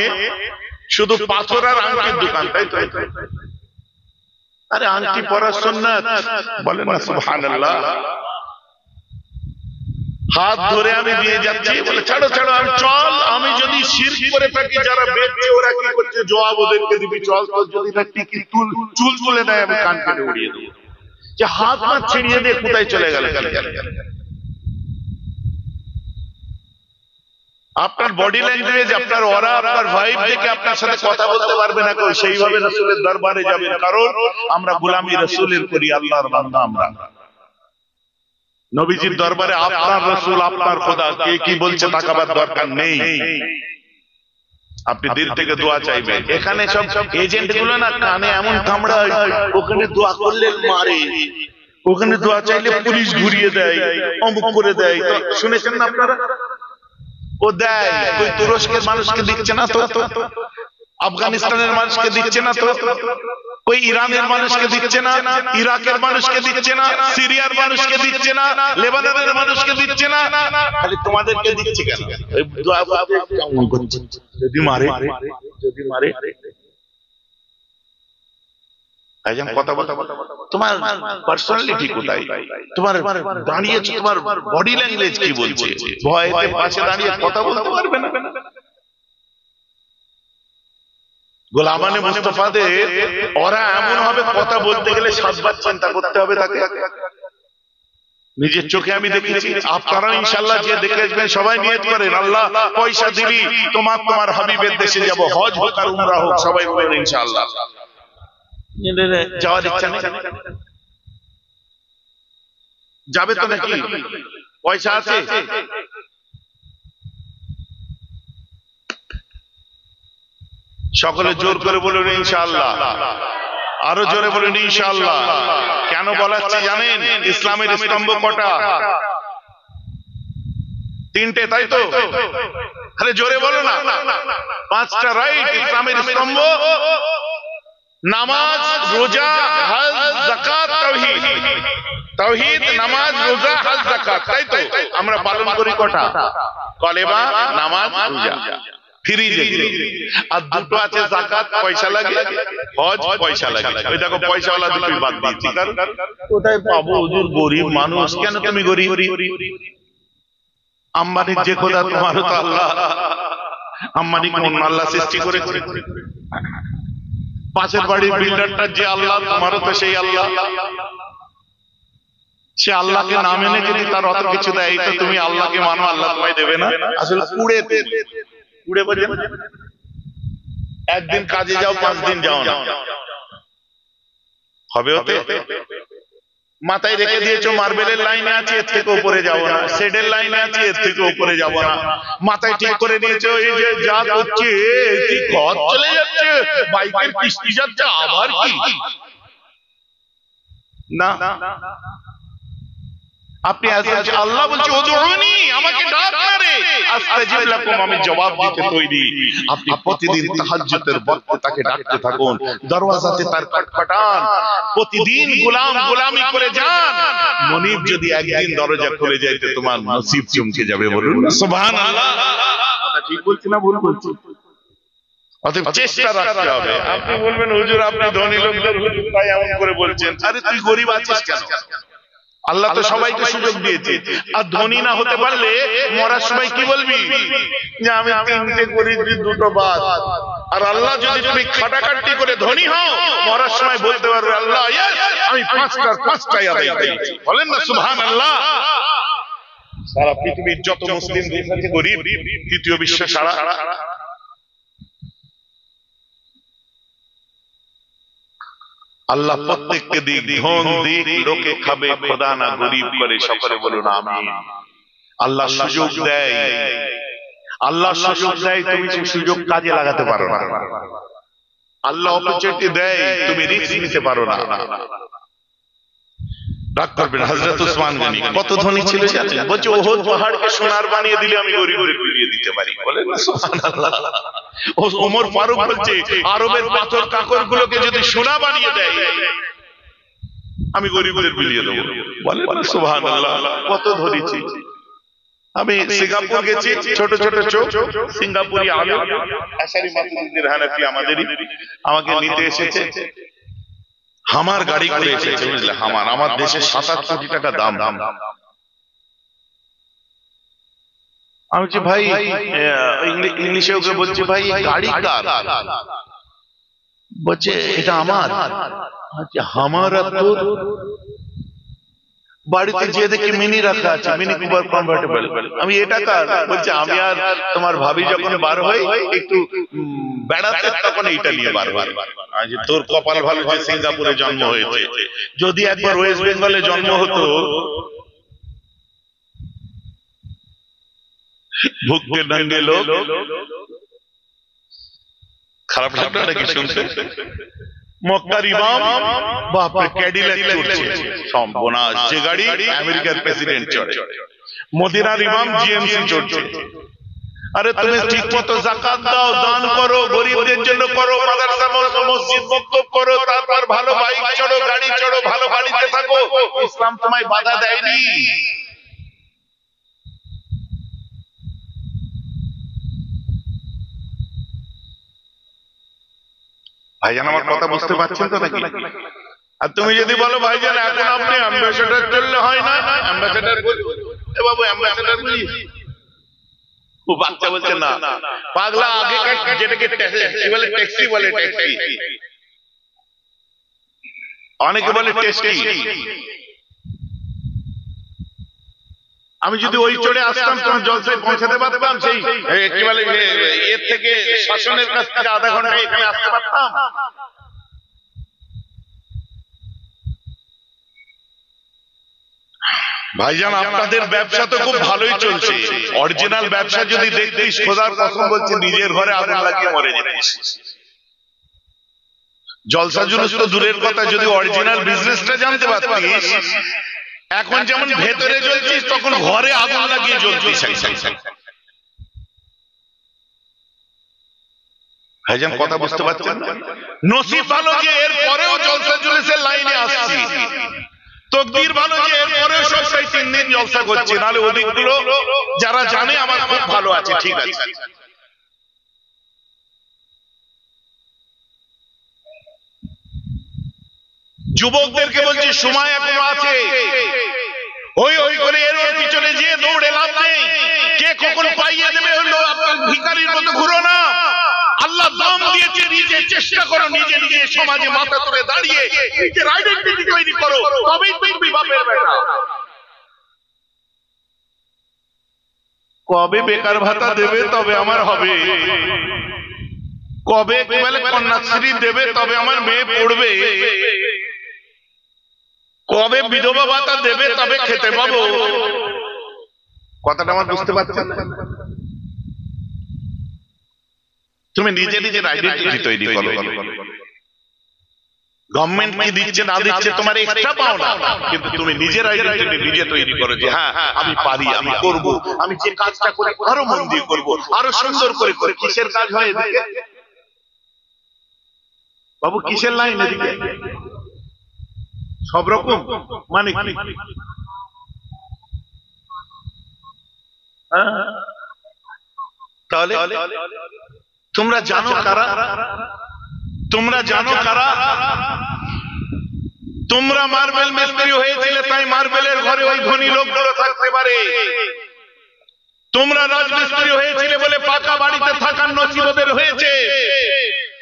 শুধু পাথর আর আংটির দোকান, তাই তো? আরে আংটি পরা সুন্নাত, বলেন না সুবহানাল্লাহ। হাত ধরে আমি দিয়ে যাচ্ছি, বলে ছাড়ো ছাড়ো, আমি চল, আমি যদি শিরক করে থাকি যারা বেঁচে ওরা কি করছে জবাব ওদেরকে দিবি, চল। তো যদি না টিকি চুল তুলে নেয় আমি কান কেটে উড়িয়ে দেবো। যে হাত হাত ছিড়িয়ে দিয়ে কোথায় চলে গেল? আপনার বডি ল্যাঙ্গুয়েজ, আপনার অরা, আপনার ভাইব দেখে আপনার সাথে কথা বলতে পারবে না কেউ, সেইভাবে রাসূলের দরবারে যাবেন, কারণ আমরা গোলামি রাসূলের করি, আল্লাহর বান্দা আমরা। নবীজির দরবারে আপনার রাসূল, আপনার খোদা, কে কি বলছে তাকাবার দরকার নেই। আপনি দিল থেকে দোয়া চাইবেন। এখানে সব এজেন্ট গুলো না কানে এমন কামড়ায়, ওখানে দোয়া করলে মারে, ওখানে দোয়া চাইলে পুলিশ ঘুরিয়ে দেয়, অমুক করে দেয়। তো শুনেছেন না আপনারা? ও দেয়, ওই তুরস্কের মানুষকে দিচ্ছে না তো, আফগানিস্তানের মানুষকে দিচ্ছে না তো, ওই ইরানের মানুষকে দিচ্ছে না, ইরাকের মানুষকে দিচ্ছে না, সিরিয়ার মানুষকে দিচ্ছে না, লেবাননের মানুষকে দিচ্ছে না, খালি তোমাদেরকে দিচ্ছে কেন? যদি মারে, যদি মারে কথা বলতে, তোমার পার্সোনালিটি কোথায়? তোমার দাঁড়িয়েছো, তোমার বডি ল্যাঙ্গুয়েজ কি বলছে? ভয়েতে পাশে দাঁড়িয়ে কথা বলতে পারবে না। গোলামানে মুস্তাফাদের ওরা এমন ভাবে কথা বলতে গেলে 7 বার চিন্তা করতে হবে তাকে। নিজের চোখে আমি দেখেছি, আপনারা ইনশাআল্লাহ যে দেখে আসবেন সবাই নিয়ত করেন, আল্লাহ পয়সা দিবি তোমার হাবিবের দেশে যাব, হজ হোক আর উমরা হোক, সবাই বলেন ইনশাআল্লাহ। যাওয়ার ইচ্ছা নেই? যাবে তো নাকি? পয়সা আছে? সকলে জোর করে বলুন ইনশাআল্লাহ, আরো জোরে বলুন ইনশাআল্লাহ। কেন বলাচ্ছি জানেন? ইসলামের স্তম্ভ কটা? 3টে, তাই তো? আরে জোরে বলো না। 5টা, রাইট। ইসলামের স্তম্ভ নামাজ, রোজা, হজ, যাকাত, তাওহীদ। তাওহীদ, নামাজ, রোজা, হজ, যাকাত, তাই তো? আমরা পালন করি কটা? কলেমা, নামাজ, রোজা, ফ্রি যেগুলো। আর দুটো আছে যাকাত, পয়সা লাগে, হজ পয়সা লাগে। ওই দেখো পয়সাওয়ালা দুটোই বাদ দিয়েছি, কারণ কোথায় পাবো? হুজুর গরিব মানুষ। কেন তুমি গরিব? আম্বানির যে খোদা তোমারও তো আল্লাহ। আম্বানি কোন আল্লাহ সৃষ্টি করে? পাশের বাড়ির বিল্ডারটা যে আল্লাহ, তোমারও তো সেই আল্লাহ। সে আল্লাহকে না মেনে যদি তার অত কিছু দেয়, তো তুমি আল্লাহকে মানো, আল্লাহ তোমায় দেবে না? আসলে কুড়ে বোঝেন, একদিন কাজে যাও, 5 দিন যাও না, হবে ওতে? মাথায় রেখে দিয়েছো মার্বেলের লাইনে আছে, এর থেকে উপরে যাবো না, শেডের লাইনে আছে, এর থেকে উপরে যাবো না। মাথায় ঠিক করে নিয়েছো এই যে যা করছে ঘর চলে যাচ্ছে, বাইকের কিস্তি যাচ্ছে, আবার কি না। আপনি আল্লাহ বলছে উদউনি, আমাকে ডাক রে, আস্তাজিব লাকুম, আমি জবাব দিতে তৈরি। আপনি প্রতিদিন তাহাজ্জুদের ওয়াক্তে তাকে ডাকতে থাকুন, দরওয়াজাতে তার খটখটান, প্রতিদিন গোলামি করে যান। মনিব যদি একদিন দরজা খুলে যায় তো তোমার নসিব চমকে যাবে। বলুন সুবহানাল্লাহ। কথা ঠিক বলছি না ভুল বলছি? অতএব চেষ্টা রাখতে হবে। আপনি বলবেন হুজুর আপনি ধনী লোকদের হুজুর তাই এমন করে বলছেন। আরে তুই গরিব আছিস কেন? আল্লাহ তো সবাইকে সুযোগ দিয়েছে। আর ধনী না হতে পারলে মরার সময় কি বলবি? যে আমি তিনটে করেছি, দুটো বাদ। আর আল্লাহ যদি তুমি খাটাখাটি করে ধনী হও, মরার সময় বলতে পারবে আল্লাহ আমি পাঁচটাই আদায় করেছি। বলেন না সুবহানাল্লাহ। সারা পৃথিবীর যত মুসলিম দেশ আছে গরিব, তৃতীয় বিশ্ব সারা। আল্লাহ প্রত্যেককে দিক, ধন দিক, লোকে খাবে, খোদা না গরিব করে। সকলে বলুন আমিন। আল্লাহ সুযোগ দেয়, আল্লাহ সুযোগ দেয়, তুমি সেই সুযোগ কাজে লাগাতে পারো না। আল্লাহ অপরচুনিটি দেয়, তুমি রিস্ক নিতে পারো না। রাগ করবেন, হযরত উসমান গনি কত ধনী ছিল জানেন? বলছে ওহদ পাহাড়কে সোনার বানিয়ে দিলে আমি গরিবদের বিলিয়ে দিতে পারি। বলেন সুবহানাল্লাহ। ওমর ফারুক বলছে আরবের পাথর কাকর গুলোকে যদি সোনা বানিয়ে দেয় আমি গরিবদের বিলিয়ে দেবো। বলেন সুবহানাল্লাহ। কত ধনী ছিল। আমি সিঙ্গাপুর গেছি, ছোট ছোট চোখ, সিঙ্গাপুরি আলেম, আশারি মাতুরিদির হানাফি আমাদেরই, আমাকে নিতে এসেছে। হামার গাড়ি করে এসেছে, বুঝলে? হামার আমার দেশে ৭-৮ কোটি টাকা দাম। আমি বলছি ভাই, ইংলিশে ওকে বলছি ভাই গাড়ি কার? বলছে এটা আমার। আমার তোর? বাড়িতে যেয়ে দেখি মিনি রাখা আছে, মিনি কুপার কনভার্টেবল। আমি এটা কার? বলছে আমি আর তোমার ভাবি যখন বার হই একটু বেড়াতে, তখন এইটা নিয়ে বার হয়। তোর কপাল ভালো যে সিঙ্গাপুরে জন্ম হয়েছে, যদি একবার ওয়েস্ট বেঙ্গলে জন্ম হতো, ভুগতে নঙ্গে লোক। খারাপ লাগলো নাকি শুনতে? মক্কার ইমাম বাপরে ক্যাডিল্যাক চড়ছে, সর্বনাশ। যে গাড়ি আমেরিকার প্রেসিডেন্ট চড়ে। মদিনার ইমাম জিএমসি চড়ছে। আরে তুমি ঠিক মতো যাকাত দাও, দান করো, গরিবদের জন্য করো, মাদ্রাসা মসজিদ মক্তব করো, তারপর ভালো বাইক চড়ো, গাড়ি চড়ো, ভালো বাড়িতে থাকো। ইসলাম তোমায় বাধা দেয়নি। ভাইজান আমার কথা বুঝতে পারছেন তো নাকি? আর তুমি যদি বলো ভাইজান এখন আপনি অ্যাম্বাসেডর চললে হয় না, অ্যাম্বাসেডর এ বাবু অ্যাম্বাসেডর বলি, ও বাচ্চা বলছে না পাগলা, আগেকার যেটাকে ট্যাক্সি বলে, ট্যাক্সি বলে, ট্যাক্সি অনেকে বলে ট্যাক্সি। আমি যদি ওই চড়ে আসতাম তোমার জলসায় পৌঁছাতে পারতাম, সেই কি বলে এর থেকে শাসনের কাছ থেকে আধা ঘন্টা এখানে আসতে পারতাম। ভাইজান আপনাদের ব্যবসা তো খুব ভালোই চলছে। অরিজিনাল ব্যবসা যদি দেখতিস, খোদার কসম বলছি নিজের ঘরে আগুন লাগিয়ে মরে যেতিস। জলসা জুলুস তো দূরের কথা, যদি অরিজিনাল বিজনেসটা জানতে পারতিস, এখন যেমন ভেতরে জ্বলছিস তখন ঘরে আগুন লাগিয়ে জ্বলতিস। ভাইজান কথা বুঝতে পারছেন? নসিব ভালো যে এর পরেও জলসা জুলুসের লাইনে আসছি, তকদির ভালো যে এর পরেও সপ্তাহে 3 দিন জলসা করছি, নাহলে ওদিকগুলো যারা জানে আমার খুব ভালো আছে, ঠিক আছে। যুবকদেরকে বলছি সময় এখনো আছে, ওই ওই করে এর পিছনে গিয়ে দৌড়ে লাভ নেই। কে কখন পাইয়ে দেবে হলো আপনার ভিখারির মতো ঘুরো না। আল্লাহ দাম দিয়েছে, নিজে চেষ্টা করো, নিজে নিজে সমাজে মাথা তুলে দাঁড়িয়ে নিজের আইডেন্টিটি তৈরি করো, তবেই তুমি বাপের বেটা। কবে বেকার ভাতা দেবে তবে আমার হবে, কবে কি বলে কন্যাশ্রী দেবে তবে আমার মেয়ে পড়বে, কবে বিধবা ভাতা দেবে তবে খেতে পাবো? কথাটা আমার বুঝতে পারছেন? তুমি নিজে নিজের আইডেন্টিটি তৈরি করো। গভর্নমেন্ট কি দিচ্ছে না দিচ্ছে তোমার এক্সট্রা পাও না, কিন্তু তুমি নিজের আইডেন্টিটি নিজে তৈরি করো যে হ্যাঁ আমি পারি, আমি করব, আমি যে কাজটা করি আরো মন দিয়ে করবো, আরো সুন্দর করে করে। কিসের কাজ হয় এদিকে বাবু? কিসের লাইন এদিকে? সব রকম মানে তাহলে তোমরা জানো কারা? তোমরা জানো কারা? তোমরা মার্বেল মিস্ত্রি হয়েছিলে তাই মার্বেলের ঘরে ওই ধনী লোকগুলো থাকতে পারে। তোমরা রাজমিস্ত্রি হয়েছিলে বলে পাকা বাড়িতে থাকার নসিব ওদের হয়েছে।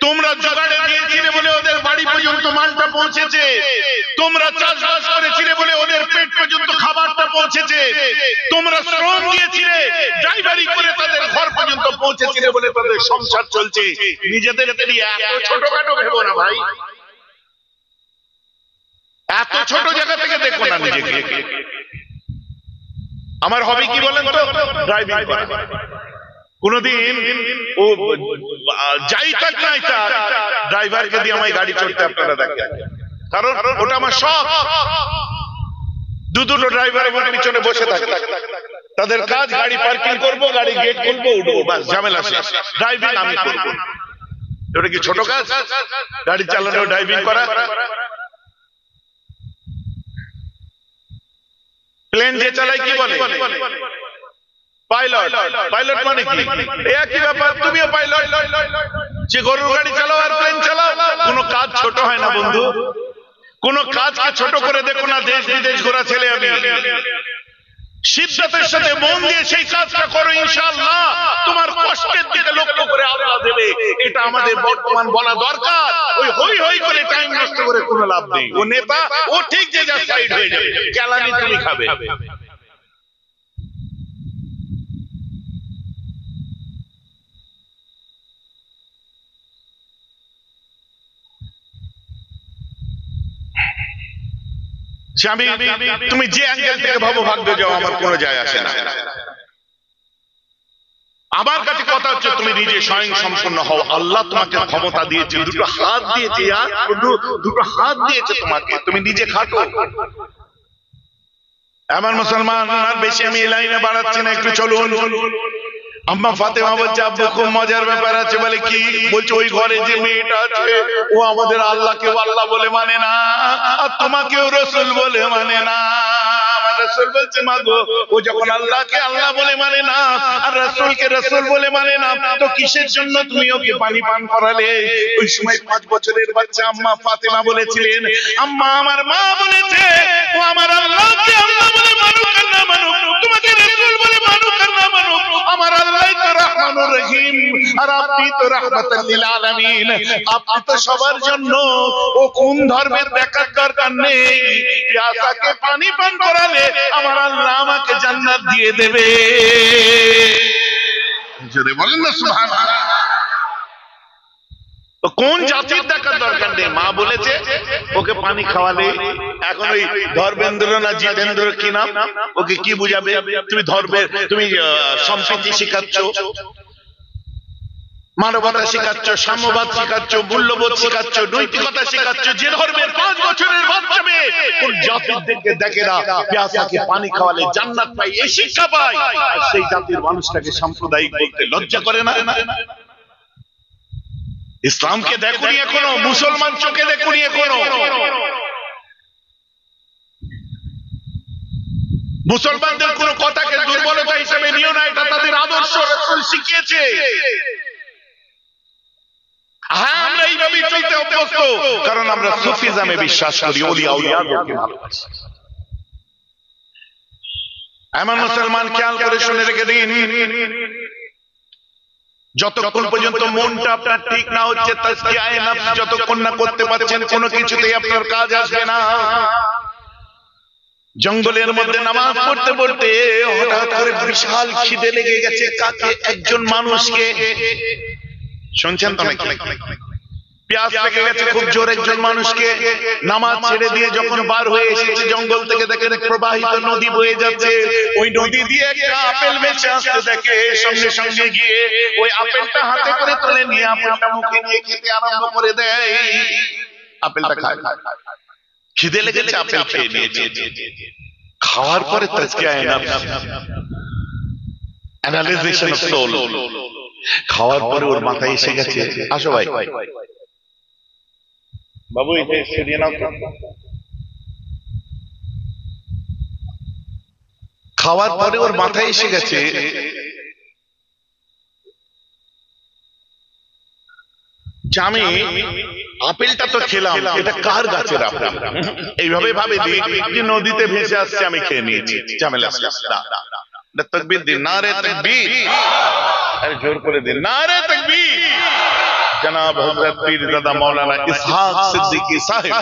তোমরা জোগাড়ে দিয়েছিলে বলে ওদের বাড়ি পর্যন্ত মালটা পৌঁছেছে। তোমরা চাষবাস করেছিলে বলে ওদের পেট পর্যন্ত খাবারটা পৌঁছেছে। তোমরা শ্রম দিয়েছিলে, ড্রাইভারি করে তাদের ঘর পর্যন্ত পৌঁছেছিলে বলে তাদের সংসার চলছে। নিজেদের এত ছোটখাটো ভেবো না ভাই, এত ছোট জায়গা থেকে দেখো না নিজেকে। আমার হবি কি বলেন তো? ড্রাইভিং করা। কোনদিন ও যাই থাক নাই থাক ড্রাইভারকে দিয়ে আমায় গাড়ি চড়তে আপনারা দেখেন, কারণ ওটা আমার শখ। দুটো ড্রাইভার আমার পিছনে বসে থাকে, তাদের কাজ গাড়ি পার্কিং করব, গাড়ি গেট খুলবো, উঠবো, বাস ঝামেলা শেষ। ড্রাইভিং আমি করব। ওটা কি ছোট কাজ? গাড়ি চালানো, ড্রাইভিং করা। প্লেন যে চালায় কি বলে? পাইলট। পাইলট মানে কি? একই ব্যাপার, তুমিও পাইলট। যে গরুর গাড়ি চালাও আর প্লেন চালাও, কোনো কাজ ছোট হয় না বন্ধু। কোন কাজকে ছোট করে দেখো না। দেশ বিদেশ ঘোরা ছেলে আমি, সিদ্ধাতের সাথে মন দিয়ে সেই কাজটা করো, ইনশাআল্লাহ তোমার কষ্টের দিকে লক্ষ্য করে আল্লাহ দেবে। এটা আমাদের বর্তমান বলা দরকার। ওই হই হই করে টাইম নষ্ট করে কোনো লাভ নেই। ও নেতা, ও ঠিক যে যা সাইড হয়ে যাবে, কেলানি তুমি খাবে। তুমি যে অ্যাঙ্গেল থেকে ভাবো ভাগ্য যাও, আমার কোনো যায় আসে না। আমার কাছে কথা হচ্ছে তুমি নিজে স্বয়ং সম্পন্ন হও। আল্লাহ তোমাকে ক্ষমতা দিয়েছে, দুটো হাত দিয়েছে, দুটো হাত দিয়েছে তোমাকে, তুমি নিজে খাটো। আমার মুসলমান আর বেশি আমি এই লাইনে বাড়াচ্ছি না, একটু চলুন। আম্মা ফাতেমা বলছে আব্বু খুব মজার ব্যাপার আছে। বলে কি? বলছে ওই ঘরে যে মেয়েটা আছে ও আমাদের আল্লাহকেও আল্লাহ বলে মানে না, আর তোমাকেও রসুল বলে মানে না। আমার রসুল বলছে মা গো, ও যখন আল্লাহকে আল্লাহ বলে মানে না আর রসুলকে রসুল বলে মানে না, তো কিসের জন্য তুমি ওকে পানি পান করালে? ওই সময় 5 বছরের বাচ্চা আম্মা ফাতেমা বলেছিলেন, আম্মা আমার মা বলেছে ও আমার আল্লাহকে আল্লাহ বলে মানুক আর না মানুক, তোমাকে রসুল বলে মানুক আর না মানুক, আমার আল্লাহ তো রহমানুর রহিম আর আপনি তো রাহমাতুল লিল আলামিন, আপনি তো সবার জন্য। ও কোন ধর্মের দেখার দরকার নেই, পিয়াসাকে পানি পান করালে আমার আল্লাহ আমাকে জান্নাত দিয়ে দেবে। জোরে বলেন না সুবহানাল্লাহ। কোন জাতির দেখার দরকার নেই, মা বলেছে ওকে পানি খাওয়ালে। এখন ওই ধর্মেন্দ্র না জিতেন্দ্র কি নাম, ওকে কি বুঝাবে? তুমি ধর্মের, তুমি সম্প্রীতি শিখাচ্ছ, মানবতা শিখাচ্ছ, সাম্যবাদ শিখাচ্ছ, মূল্যবোধ শিখাচ্ছ, নৈতিকতা শিখাচ্ছ। যে ধর্মের 5 বছরের বাচ্চা মেয়ে কোন জাতির দিকে দেখে না, পিয়াসাকে পানি খাওয়ালে জান্নাত পাই, এই শিক্ষা পায়, আর সেই জাতির মানুষটাকে সাম্প্রদায়িক বলতে লজ্জা করে না? ইসলামকে দেখুনি এখনো, মুসলমান চোখে দেখুনি এখনো। মুসলমানদের কোন কথাকে দুর্বলতা হিসেবে নিও না, এটা তাদের আদর্শ, রাসূল শিখিয়েছে। হ্যাঁ, আমরা এইভাবেই চলতে অভ্যস্ত, কারণ আমরা সুফিজমে বিশ্বাস করি, ওলিয়া উলিয়াদেরকে ভালোবাসি। এমন মুসলমান খেয়াল করে শুনে রেখে দিন, যতক্ষণ পর্যন্ত মনটা আপনার ঠিক না হচ্ছে, তাজকিয়ায়ে নফস যতক্ষণ না করতে পারছেন, কোনো কিছুতেই আপনার কাজ আসবে না। জঙ্গলের মধ্যে নামাজ পড়তে পড়তে হঠাৎ করে বিশাল খিদে লেগে গেছে কাকে? একজন মানুষকে। শুনছেন তো নাকি? প্যাস লেগে গেছে খুব জোর একজন মানুষকে, নামাজ ছেড়ে দিয়ে যখন বার হয়ে এসেছে জঙ্গল থেকে, দেখেন প্রবাহিত নদী বয়ে যাচ্ছে, ওই নদী দিয়ে একটা আপেল ভেসে আসতে দেখে, সঙ্গে সঙ্গে গিয়ে ওই আপেলটা হাতে করে তুলে নিয়ে আপেলটা মুখে নিয়ে খেতে আরম্ভ করে দেয়। আপেলটা খায়, খিদে লেগেছে, আপেল খেয়ে নিয়েছে। খাওয়ার পরে তাজকিয়ায়ে নফস, অ্যানালাইজেশন অফ সোল, খাওয়ার পরে ওর মাথায় এসে গেছে, আসো ভাই বাবু এটা সরিয়ে নাও। খাওয়ার পরে ওর মাথায় এসে গেছে আমি আপেলটা তো খেলাম, এটা কার গাছের আপেল? এইভাবে ভাবে যে নদীতে ভেসে আসছে, আমি খেয়ে নিয়েছি, ঝামেলা না। তাকবীর দিন, নারে তাকবীর, আরে জোর করে দিন, নারে তাকবীর। जनाब हजरत पीरजादा मौलाना इसहाक सिद्दीकी साहिब,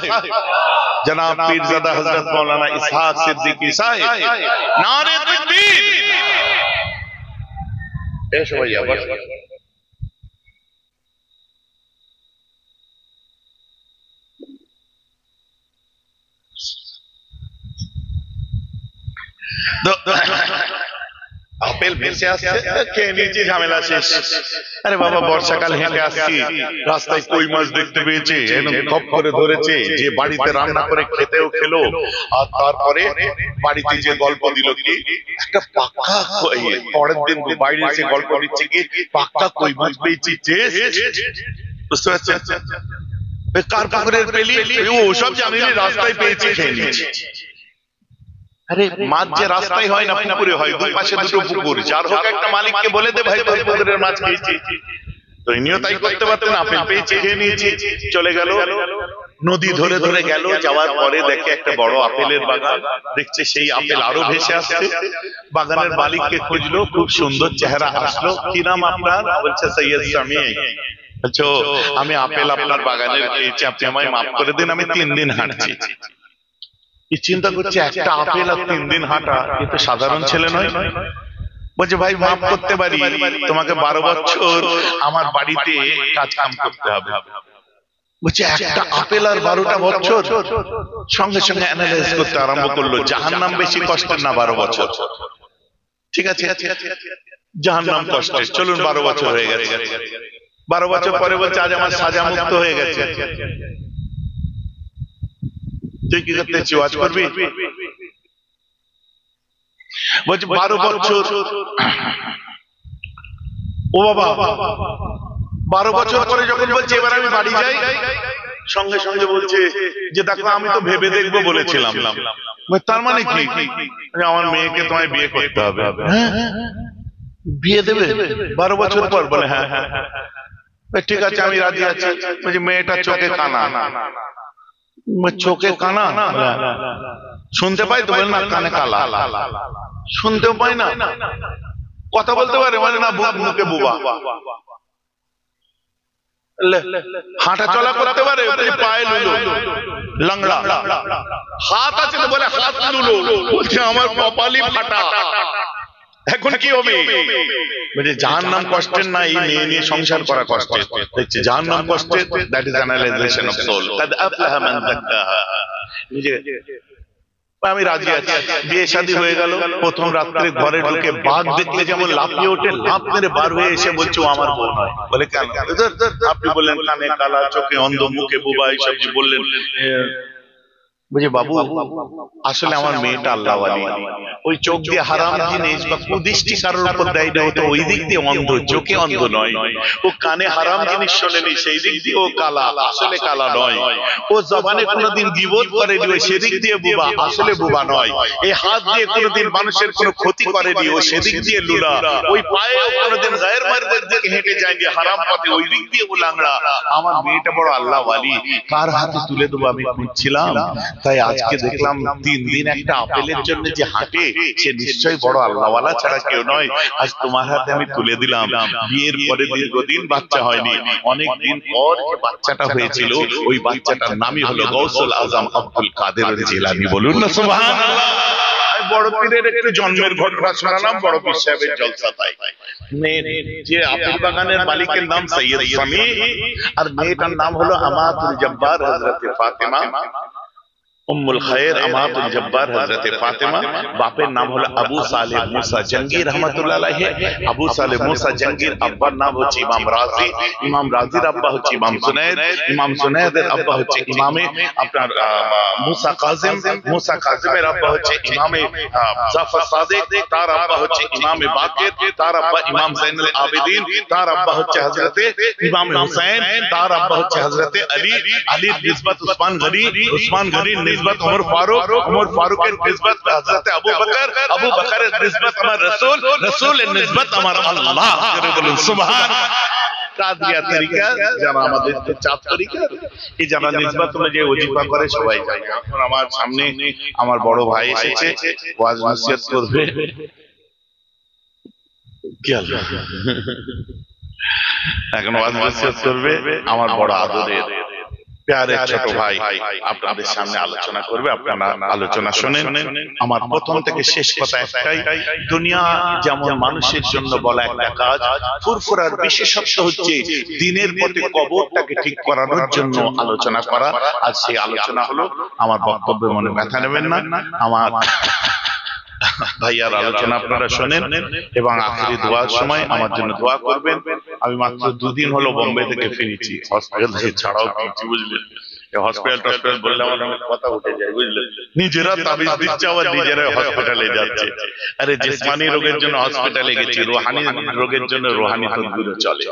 जनाब पीरजादा हजरत मौलाना इसहाक सिद्दीकी साहिब, नारे तकबीर। ऐश भैया बस আপেল ভেসে আসছে, খেয়ে নিয়েছি, ঝামেলা শেষ। আরে বাবা বর্ষাকাল হেঁটে আসছি, রাস্তায় কই মাছ দেখতে পেয়েছে, খপ করে ধরেছে, যে বাড়িতে রান্না করে খেতেও খেলো, আর তারপরে বাড়িতে যে গল্প দিল কি একটা পাক্কা, পরের দিন বাইরে এসে গল্প দিচ্ছে কি পাক্কা কই মাছ পেয়েছি, বুঝতে পারছেন? কার পুকুরের পেলি ওসব জানি না, রাস্তায় পেয়েছি, খেয়ে নিয়েছি। আরে মাছ যে রাস্তায় হয় না, পুকুরে হয়, দুই পাশে দুটো পুকুর, যার হোক একটা মালিককে বলে দে ভাই তোর পুকুরের মাছ খেয়েছি। তো ইনিও তাই করতে পারতেন, আপেল পেয়েছে, খেয়ে নিয়েছি, চলে গেল। নদী ধরে ধরে গেল, যাওয়ার পরে দেখে একটা বড় আপেলের বাগান, দেখছে সেই আপেল আরো ভেসে আসছে। বাগানের মালিককে খুঁজলো, খুব সুন্দর চেহারা আসলো, কি নাম আপনার? বলছে সৈয়দ শামী। আচ্ছা, আমি আপেল আপনার বাগানের খেয়েছি, আপনি আমায় মাফ করে দিন, আমি 3 দিন হাঁটছি। চিন্তা করছে একটা আপেল আর 3 দিন হাঁটা, এ তো সাধারণ ছেলে নয়। বলছে ভাই মাফ করতে পারি, তোমাকে 12 বছর আমার বাড়িতে কাজ কাম করতে হবে। বলছে একটা আপেল আর 12টা বছর? সঙ্গে সঙ্গে অ্যানালাইজ করতে আরম্ভ করলো, জাহান্নাম বেশি কষ্টের না 12 বছর? ঠিক আছে, জাহান্নাম কষ্টের, চলুন 12 বছর হয়ে গেছে। 12 বছর পরে বলছে আজ আমার সাজা মুক্ত হয়ে গেছে। তুই কি করতে ওয়াজ করবি? বলছে 12 বছর। ও বাবা, 12 বছর পরে যখন বলছে এবার আমি বাড়ি যাই, সঙ্গে সঙ্গে বলছে যে দেখো আমি তো ভেবে দেখবো বলেছিলাম। তার মানে কি? আমার মেয়েকে তোমায় বিয়ে করতে হবে। বিয়ে দেবে 12 বছর পর? বলে হ্যাঁ হ্যাঁ, ঠিক আছে আমি রাজি আছি। বলছে মেয়েটা চোখে কানা। চোখে কানা শুনতে পাই তো? বলে না, কানে কালা। শুনতেও পাই না, কথা বলতে পারে মানে না, মুখে বুবা। হাঁটা চলা করতে পারে, পায়ে লুলো, লাংড়া। হাত আছে তো বলে হাত লুলো। বলছে আমার কপালই ফাটা, এখন কি হবে? বলছে জাহান্নাম কষ্টের না, এই মেয়ে নিয়ে সংসার করা কষ্টের। দেখছে জাহান্নাম কষ্টের, দ্যাট ইজ অ্যানালাইজেশন অফ সোল। কাদ আফলাহা মান যাক্কাহা। আমি রাজি আছি। বিয়ে শাদী হয়ে গেল। প্রথম রাত্রে ঘরে ঢুকে বাঘ দেখলে যেমন লাফিয়ে ওঠে, লাফ মেরে বার হয়ে এসে বলছে ও আমার বউ নয়। বলে কেন? আপনি বললেন কানে কালা, চোখে অন্ধ, মুখে বুবা, এইসব যে বললেন। বুঝে বাবু, আসলে আমার মেয়েটা আল্লাহওয়ালি। ওই চোখ দিয়ে হারাম জিনিস বা কুদৃষ্টি কারোর উপর দেয় না, ও তো ওই দিক দিয়ে অন্ধ, চোখে অন্ধ নয়। ও কানে হারাম জিনিস শোনেনি, সেই দিক দিয়ে ও কালা, আসলে কালা নয়। ও জবানে কোনোদিন গীবত করেনি, ও সেদিক দিয়ে বুবা, আসলে বুবা নয়। এই হাত দিয়ে কোনোদিন মানুষের কোনো ক্ষতি করেনি, ও সেদিক দিয়ে লুলা। ওই পায়ে কোনোদিন গায়ের মারদের দিকে হেঁটে যায়নি, হারাম পথে, ওই দিক দিয়ে ও লাংড়া। আমার মেয়েটা বড় আল্লাহওয়ালি, কার হাতে তুলে দেবো আমি খুঁজছিলাম। তাই আজকে দেখলাম 3 দিন একটা আপেলের জন্য যে হাঁটে, সে নিশ্চয়ই বড় আল্লাহওয়ালা ছাড়া কেউ নয়। আজ তোমার হাতে আমি তুলে দিলাম। বিয়ের পরে দীর্ঘদিন বাচ্চা হয়নি, অনেক দিন পর বাচ্চাটা হয়েছিল। ওই বাচ্চাটার নামই হলো গৌসুল আজম আব্দুল কাদের জিলানী। বলুন না সুবহানাল্লাহ। বড় পীরের একটু জন্মের ঘটনা শোনালাম, বড় পীর সাহেবের জলসা। তাই যে আপেল বাগানের মালিকের নাম সৈয়দ সামি, আর মেয়েটার নাম হলো আমাতুল জব্বার হযরত ফাতেমা উম্মুল খায়ের আমাতুল জব্বার হযরত ফাতেমা। বাপের নাম হলো আবু সালেহ মুসা জঙ্গি রহমাতুল্লাহ আলাইহি। আবু সালেহ মুসা জঙ্গির আব্বার নাম হচ্ছে ইমাম রাজি। ইমাম রাজির আব্বা হচ্ছে ইমাম জুনায়েদ। ইমাম জুনায়েদের আব্বা হচ্ছে ইমামে আপনার মুসা কাজিম। মুসা কাজিমের আব্বা হচ্ছে ইমামে জাফর সাদিক। তার আব্বা হচ্ছে ইমামে বাকির। তার আব্বা ইমাম যাইনুল আবেদিন। তার আব্বা হচ্ছে হযরতে ইমাম হুসাইন। তার আব্বা হচ্ছে হযরতে আলী। আলীর নিসবত উসমান গনি। উসমান গনির निस्बत उमर फारूक, उमर फारूक के निस्बत हजरत अबू बकर, अबू बकर के निस्बत हमारे रसूल, रसूल के निस्बत हमारा अल्लाह। करे बोलो सुभान। কাদিয়া তরিকা যারা আমাদের চাঁদ তরিকা, এই যারা নিসবত অনুযায়ী ওজিফা করে সবাই যায়। এখন আমার সামনে আমার বড় ভাই এসেছে, ওয়াজ নসিহত করবে। কি হলো? এখন ওয়াজ নসিহত করবে আমার বড় আদরের প্যারে ছোট ভাই আপনাদের সামনে আলোচনা করবে। আপনারা আলোচনা শুনেন। আমার প্রথম থেকে শেষ কথা একটাই, দুনিয়া যেমন মানুষের জন্য বলা একটা কাজ, ফুরফুরার বিশেষত্ব হচ্ছে দিনের পথে কবরটাকে ঠিক করানোর জন্য আলোচনা করা। আর সেই আলোচনা হলো, আমার বক্তব্যে মনে ব্যথা নেবেন না, আমার ভাইয়ার আলোচনা আপনারা শোনেন এবং আখেরি দোয়ার সময় আমার জন্য দোয়া করবেন। আমি মাত্র 2 দিন হলো বোম্বে থেকে ফিরেছি, হসপিটাল থেকে ছাড়াও ফিরছি, বুঝলেন। হসপিটাল টসপিটাল বললে আমার কথা উঠে যায়, বুঝলেন। নিজেরা তাবিজ দিচ্ছে আবার নিজেরা হসপিটালে যাচ্ছে। আরে জিসমানি রোগের জন্য হসপিটালে গেছি, রুহানি রোগের জন্য রুহানি তদবির চলে,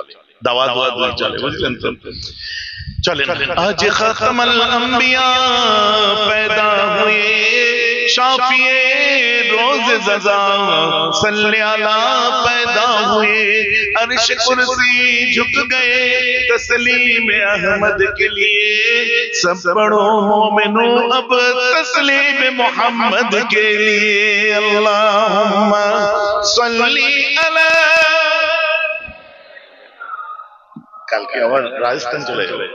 দাওয়া দোয়া দুই চলে, বুঝলেন তো। চলেন। আজ খাতামুল আম্বিয়া पैदा हुए शाफिए रोज जजा सल्ले अला पैदा हुए अर्श कुर्सी झुक गए तस्लीम अहमद के लिए सब पढ़ो मोमिनो अब तस्लीम मोहम्मद के लिए अल्लाहुम्मा सल्ली अला। কালকে আবার রাজস্থান চলে যাবে।